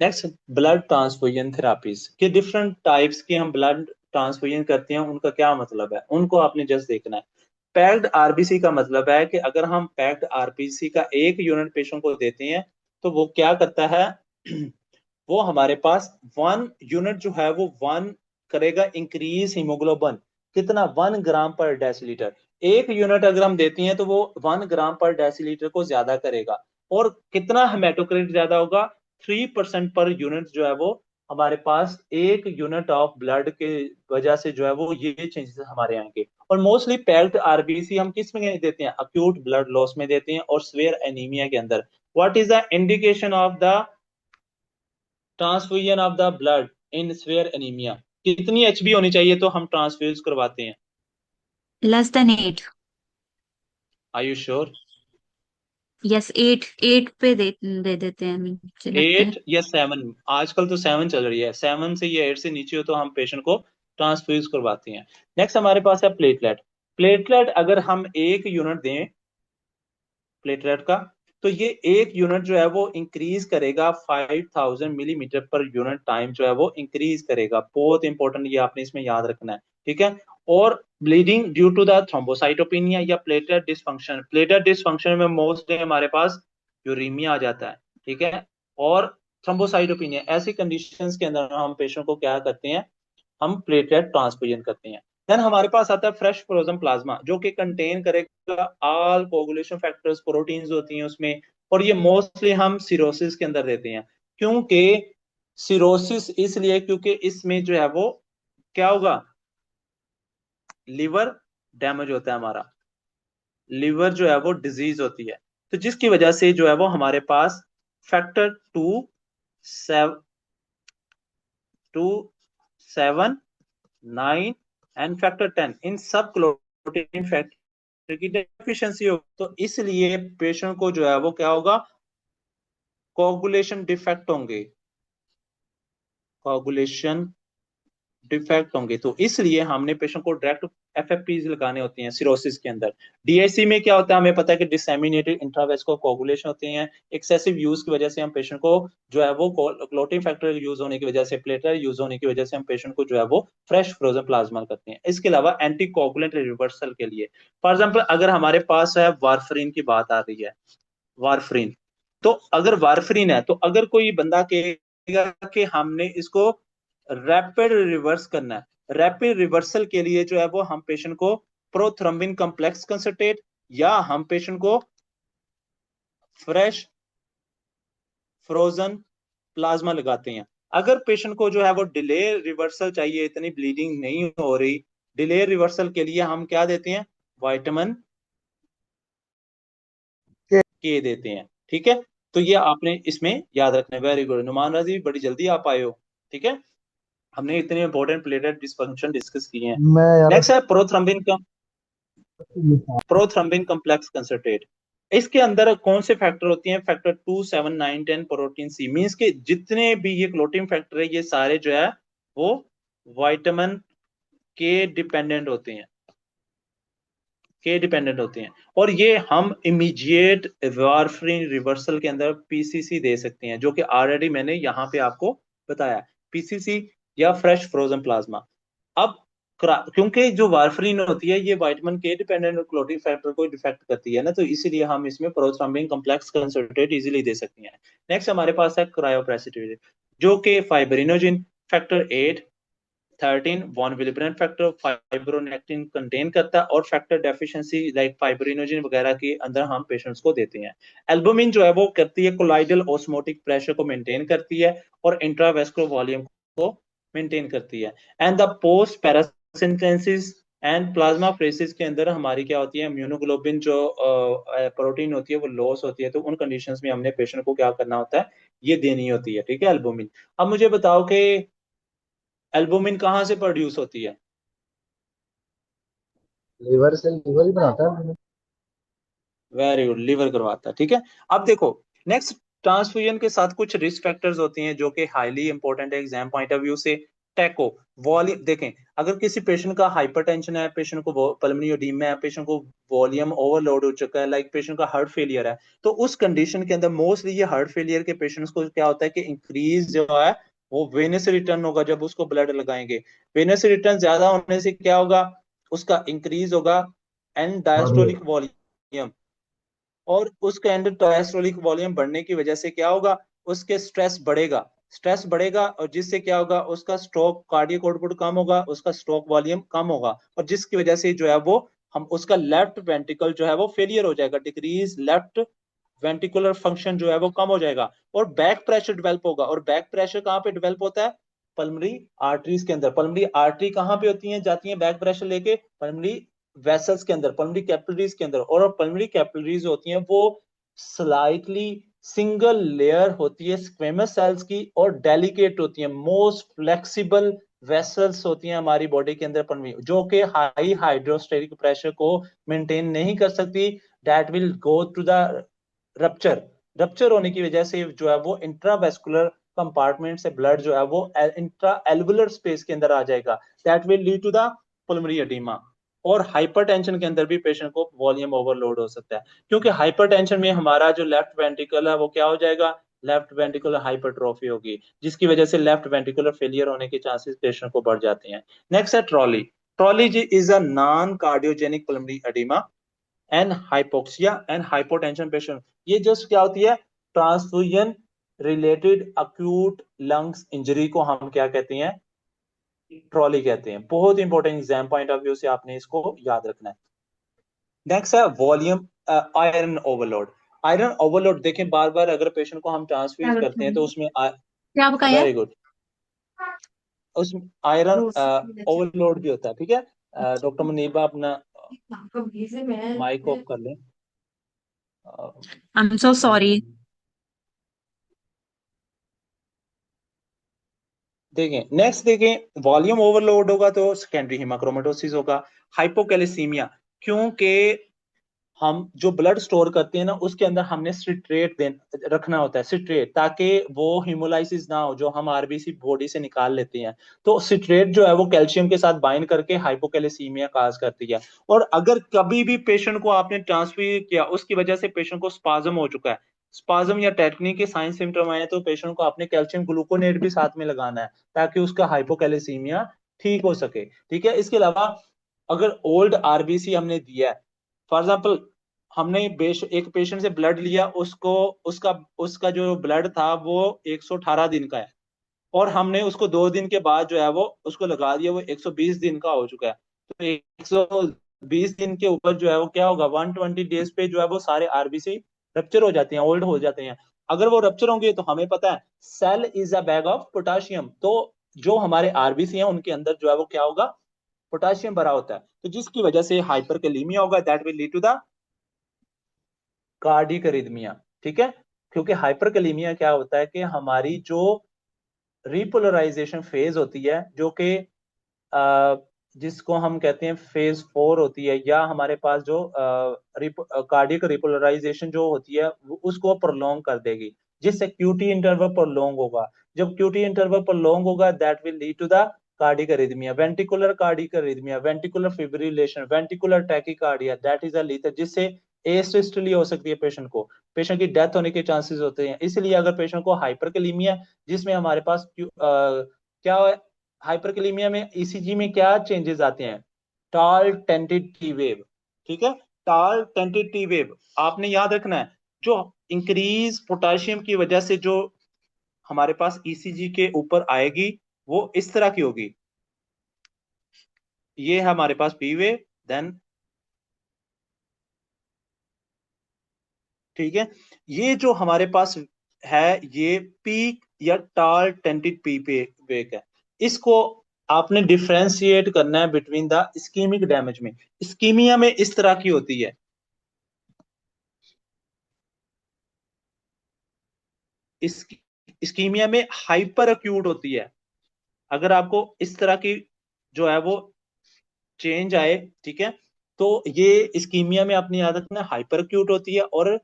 Next, blood transfusion therapies के डिफरेंट टाइप्स के हम ब्लड ट्रांसफ्यूजन करते हैं, उनका क्या मतलब है, उनको आपने जस्ट देखना है। पैक्ड आरबीसी का मतलब है कि अगर हम पैक्ड आरबीसी का 1 यूनिट पेशेंट को देते हैं, तो वो क्या करता है वो हमारे पास 1 यूनिट जो है वो 1 करेगा इंक्रीज हीमोग्लोबिन, कितना, 1 ग्राम पर डेसीलीटर। 1 यूनिट अगर हम देते हैं तो वो 1 ग्राम पर डेसीलीटर को ज्यादा करेगा। और कितना हेमेटोक्रिट ज्यादा होगा, 3% पर यूनिट जो है वो हमारे पास 1 यूनिट ऑफ ब्लड के वजह से जो है वो ये चेंजेस हमारे आएंगे। और मोस्टली पैक्ड आरबीसी हम किस में देते हैं, अक्यूट ब्लड लॉस में देते हैं और स्वेयर एनीमिया के अंदर। What is the indication of the transfusion of the blood in severe anemia, कितनी एचबी होनी चाहिए तो हम ट्रांसफ्यूज करवाते हैं, less than 8। Are you sure? Yes, 8 पे दे देते हैं, मुझे लगता है। 8 या 7, आजकल तो 7 चल रही है, 7 से या 8 से नीचे हो तो हम पेशेंट को ट्रांसफ्यूज करवाते हैं। नेक्स्ट हमारे पास है प्लेटलेट। प्लेटलेट अगर हम 1 यूनिट दें प्लेटलेट का, तो ये 1 यूनिट जो है वो इंक्रीज करेगा 5000 मिलीमीटर पर यूनिट टाइम जो है वो इंक्रीज करेगा। बहुत इंपॉर्टेंट, ये आपने इसमें याद रखना है, ठीक है। और bleeding due to the thrombocytopenia या प्लेटलेट डिसफंक्शन, प्लेटलेट डिसफंक्शन में मोस्टली हमारे पास यूरीमिया आ जाता है, ठीक है। और थ्रोम्बोसाइटोपिनिया, ऐसी कंडीशंस के अंदर हम पेशेंट को क्या करते हैं, हम प्लेटलेट ट्रांसफ्यूजन करते हैं। देन हमारे पास आता है फ्रेश फ्रोजन प्लाज्मा, जो कि कंटेन करेगा ऑल कोगुलेशन फैक्टर्स, प्रोटीन्स होती हैं उसमें। और ये मोस्टली हम सिरोसिस के अंदर देते हैं, क्योंकि सिरोसिस इसलिए क्योंकि इसमें जो है वो क्या होगा, लिवर डैमेज होता है हमारा, लिवर जो है वो डिजीज होती है, तो जिसकी वजह से जो है वो हमारे पास फैक्टर 2, 7, 9 एंड फैक्टर 10, इन सब क्लोटीन फैक्टर की डेफिशिएंसी हो, तो इसलिए पेशेंट को जो है वो क्या होगा, कोगुलेशन डिफेक्ट होंगे, कोगुलेशन डिफेक्ट होंगे। तो इसलिए हमने पेशेंट को डायरेक्ट एफएफपीज लगाने होते हैं सिरोसिस के अंदर। डीआईसी में क्या होता है, हमें पता है कि डिसएमिनेटेड इंट्रावेस्कुलर कोगुलेशन होते हैं, एक्सेसिव यूज की वजह से हम पेशेंट को जो है वो क्लोटिंग फैक्टर यूज होने की वजह से, प्लेटलेट यूज होने की वजह से हम पेशेंट को जो है वो फ्रेश फ्रोजन प्लाज्मा करते हैं। इसके अलावा एंटी कोगुलेंट रिवर्सल के लिए, फॉर एग्जाम्पल अगर हमारे पास है वारफरीन की बात आ रही है, वारफरीन, तो अगर वारफरीन है तो अगर कोई बंदा कहेगा कि हमने इसको रैपिड रिवर्स करना है, रैपिड रिवर्सल के लिए जो है वो हम पेशेंट को प्रोथ्रम्बिन कम्प्लेक्स कंसंट्रेट या हम पेशेंट को फ्रेश फ्रोजन प्लाज्मा लगाते हैं। अगर पेशेंट को जो है वो डिले रिवर्सल चाहिए, इतनी ब्लीडिंग नहीं हो रही, डिले रिवर्सल के लिए हम क्या देते हैं, विटामिन के देते हैं, ठीक है। तो ये आपने इसमें याद रखना है। वेरी गुड नुमान राजी, बड़ी जल्दी आप आए हो, ठीक है। हमने इतने इंपॉर्टेंट प्लेटलेट डिसफंक्शन डिस्कस किए हैं। मैं यार नेक्स्ट है प्रोथ्रम्बिन कम्प्लेक्स कंसंट्रेट। इसके अंदर कौन से फैक्टर होती हैं, फैक्टर 2, 7, 9, 10 प्रोटीन सी, मीन्स के जितने भी ये क्लोटिंग फैक्टर है ये सारे जो है वो विटामिन के डिपेंडेंट होते हैं, के डिपेंडेंट होते हैं। और ये हम इमीडिएट वारफरीन रिवर्सल के अंदर पीसीसी दे सकते हैं, जो कि ऑलरेडी मैंने यहाँ पे आपको बताया, पीसीसी या फ्रेश फ्रोजन प्लाज्मा। अब क्योंकि जो वारफरीन होती है ये विटामिन के डिपेंडेंट और क्लोटिंग फैक्टर को डिफेक्ट करती है ना, तो इसीलिए हम इसमें प्रोथ्रम्बिन कॉम्प्लेक्स कंसंट्रेट इजीली दे सकते हैं। नेक्स्ट हमारे पास है क्रायोप्रेसिपिटेट, जो कि fibrinogen factor 8, 13 von Willebrand factor, fibronectin contain करता है, और फैक्टर डेफिशिएंसी लाइक फाइब्रिनोजिन वगैरह के अंदर हम पेशेंट्स को देते हैं। एल्बुमिन जो है वो करती है कोलाइडल ऑस्मोटिक प्रेशर को मेंटेन करती है और इंट्रावेस्कुलर वॉल्यूम को मेंटेन करती है। And the post paracentesis and plasmapheresis के अंदर हमारी क्या होती है, इम्यूनोग्लोबिन जो प्रोटीन होती है वो लॉस होती है, तो उन कंडीशंस में हमने पेशेंट को क्या करना होता है, ये देनी होती है। ठीक है, एल्बुमिन। अब मुझे बताओ कि एल्बुमिन कहाँ से प्रोड्यूस होती है? लीवर से लीवर ही बनाता है। वेरी गुड, लीवर करवाता है। ठीक है, अब देखो नेक्स्ट, ट्रांसफ्यूजन के साथ कुछ रिस्क फैक्टर्स होती हैं जो कि हाईली इंपॉर्टेंट है एग्जाम पॉइंट ऑफ व्यू से। टैको वॉल्यूम देखें, अगर किसी पेशेंट का हाइपरटेंशन है, पेशेंट को पल्मोनरी एडीमा है, पेशेंट को वॉल्यूम ओवरलोड हो चुका है, लाइक पेशेंट का हार्ट फेलियर है, तो उस कंडीशन के अंदर मोस्टली ये हार्ट फेलियर के पेशेंट्स को क्या होता है कि इंक्रीज जो है वो वेनस रिटर्न होगा जब उसको ब्लड लगाएंगे। वेनस रिटर्न ज्यादा होने से क्या होगा, उसका इंक्रीज होगा एंड डायस्टोलिक वॉल्यूम, और उसके अंदर डायस्टोलिक वॉल्यूम बढ़ने की वजह से क्या होगा, उसके स्ट्रेस बढ़ेगा, स्ट्रेस बढ़ेगा, और जिससे क्या होगा, उसका स्ट्रोक कार्डियक आउटपुट कम होगा, उसका स्ट्रोक वॉल्यूम कम होगा, और जिसकी वजह से जो है वो हम उसका लेफ्ट वेंट्रिकल जो है वो फेलियर हो जाएगा, डिक्रीज लेफ्ट वेंट्रिकुलर फंक्शन जो है वो कम हो जाएगा, और बैक प्रेशर डेवलप होगा। और बैक प्रेशर कहाँ पे डेवलप होता है, पल्मोनरी आर्टरीज के अंदर। पल्मोनरी आर्टरी कहाँ पे होती है, जाती है बैक प्रेशर लेके, पल्मोनरी वेसल्स के अंदर, पल्मोनरी कैपिलरीज के अंदर। और पल्मोनरी कैपिलरीज होती हैं वो स्लाइटली सिंगल लेयर होती है स्क्वेमस सेल्स की, और डेलिकेट होती है, मोस्ट फ्लेक्सिबल वेसल्स होती हैं हमारी बॉडी के अंदर पल्मोनरी, जो कि हाई हाइड्रोस्टेटिक प्रेशर को मेंटेन नहीं कर सकती। That will go to the rupture. Rupture होने की वजह से जो है वो इंट्रावेस्कुलर कंपार्टमेंट से ब्लड जो है वो इंट्रा एल्वुलर स्पेस के अंदर आ जाएगा, that will lead to the pulmonary oedema. और हाइपरटेंशन के अंदर भी पेशेंट को वॉल्यूम ओवरलोड हो सकता है, क्योंकि हाइपरटेंशन में हमारा जो लेफ्ट वेंट्रिकल है वो क्या हो जाएगा, लेफ्ट वेंट्रिकुलर हाइपरट्रॉफी होगी, जिसकी वजह से लेफ्ट वेंट्रिकुलर फेलियर होने के चांसेस पेशेंट को बढ़ जाते हैं। नेक्स्ट है ट्रॉली। ट्रॉली जी is a non cardiogenic pulmonary oedema and hypoxia and hypotension patient. ये जस्ट क्या होती है, transfusion related acute lungs injury को हम क्या कहते हैं, ट्रॉली कहते हैं। बहुत important exam point of view से आपने इसको याद रखना है। नेक्स्ट है volume iron overload. Iron overload देखें, बार बार अगर पेशेंट को हम ट्रांसफ्यूज करते हैं तो उसमें क्या बताया? वेरी गुड, उसमें आयरन ओवरलोड भी होता है। ठीक है, डॉक्टर मुनीबा अपना माइक ऑफ कर लें। I am so sorry. देखें नेक्स्ट, देखें वॉल्यूम ओवरलोड होगा तो सेकेंडरी हेमाक्रोमेटोसिस होगा। हाइपोकैलेसीमिया, क्योंकि हम जो ब्लड स्टोर करते हैं ना उसके अंदर हमने सिट्रेट रखना होता है, सिट्रेट, ताकि वो हिमोलाइसिस ना हो जो हम आरबीसी बॉडी से निकाल लेते हैं। तो सिट्रेट जो है वो कैल्शियम के साथ बाइंड करके हाइपोकैलेसीमिया काज करती है। और अगर कभी भी पेशेंट को आपने ट्रांसफ्यूज किया, उसकी वजह से पेशेंट को स्पाज्म हो चुका है, स्पाज्म या टेटनी के साइन सिम्टम आए, तो पेशेंट को आपने कैल्शियम ग्लूकोनेट भी साथ में लगाना है, ताकि उसका हाइपोकैलेसीमिया ठीक हो सके। ठीक है, इसके अलावा अगर ओल्ड आरबीसी हमने दिया है, फॉर एग्जाम्पल हमने एक पेशेंट से ब्लड लिया, उसको उसका उसका जो ब्लड था वो 118 दिन का है, और हमने उसको 2 दिन के बाद जो है वो उसको लगा दिया, वो 120 दिन का हो चुका है। तो 120 दिन के ऊपर जो है वो क्या होगा, 120 डेज पे जो है वो सारे आरबीसी रप्चर हो जाते हैं, ओल्ड हो जाते हैं। अगर वो रप्चर होंगे तो हमें पता है cell is a bag of potassium, तो जो हमारे आरबीसी हैं उनके अंदर जो है वो क्या होगा, पोटाशियम भरा होता है, तो जिसकी वजह से हाइपरकैलेमिया होगा, that will lead to the cardiac arrhythmia. ठीक है, क्योंकि हाइपरकैलेमिया क्या होता है कि हमारी जो रिपोलराइजेशन फेज होती है, जो कि जिसको हम कहते हैं फेज 4 होती है, या हमारे पास जो कार्डियक रिपोलराइजेशन जो होती है उसको प्रोलॉन्ग कर देगी, जिससे क्यूटी इंटरवल प्रोलॉन्ग होगा। जब क्यूटी इंटरवल प्रोलॉन्ग होगा, that will lead to the cardiac arrhythmia, ventricular cardiac arrhythmia, ventricular fibrillation, ventricular tachycardia, that is a lethal, जिससे एसिस्टली हो सकती है पेशेंट को, पेशेंट की डेथ होने के चांसेस होते हैं। इसलिए अगर पेशेंट को हाइपरकैलेमिया जिसमें हमारे पास क्या हाइपरकैलेमिया में ईसीजी में क्या चेंजेस आते हैं? टाल टेंटेड टी वेव, ठीक है, टाल टेंटेड टी वेव आपने याद रखना है। जो इंक्रीज पोटेशियम की वजह से जो हमारे पास ईसीजी के ऊपर आएगी वो इस तरह की होगी। ये है हमारे पास पी वेव, देन ठीक है, ये जो हमारे पास है ये पीक या टाल टेंटेड पी वेव है। इसको आपने डिफ्रेंशिएट करना है बिटवीन द इस्कीमिक डैमेज में। इस्कीमिया में इस तरह की होती है, इस इस्कीमिया में हाइपर एक्यूट होती है। अगर आपको इस तरह की जो है वो चेंज आए, ठीक है, तो ये इस्कीमिया में अपनी याद रखना हाइपर एक्यूट होती है, और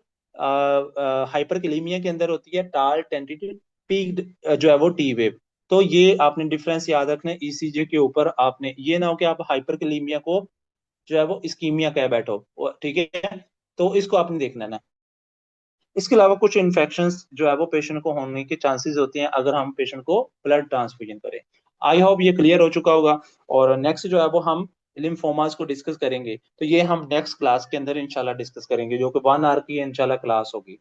हाइपरकैलेमिया के अंदर होती है टाल टेंटेटिव पीक्ड जो है वो टी वेव। तो ये आपने डिफरेंस याद रखना है ईसीजी के ऊपर। आपने ये ना हो कि आप हाइपरकैलेमिया को जो है वो इस्कीमिया कह बैठो, ठीक है, तो इसको आपने देखना है ना। इसके अलावा कुछ इन्फेक्शंस जो है वो पेशेंट को होने के चांसेस होते हैं अगर हम पेशेंट को ब्लड ट्रांसफ्यूजन करें। आई होप ये क्लियर हो चुका होगा। और नेक्स्ट जो है वो हम लिम्फोमास को डिस्कस करेंगे, तो ये हम नेक्स्ट क्लास के अंदर इंशाल्लाह डिस्कस करेंगे, जो कि 1 आवर की इंशाल्लाह क्लास होगी।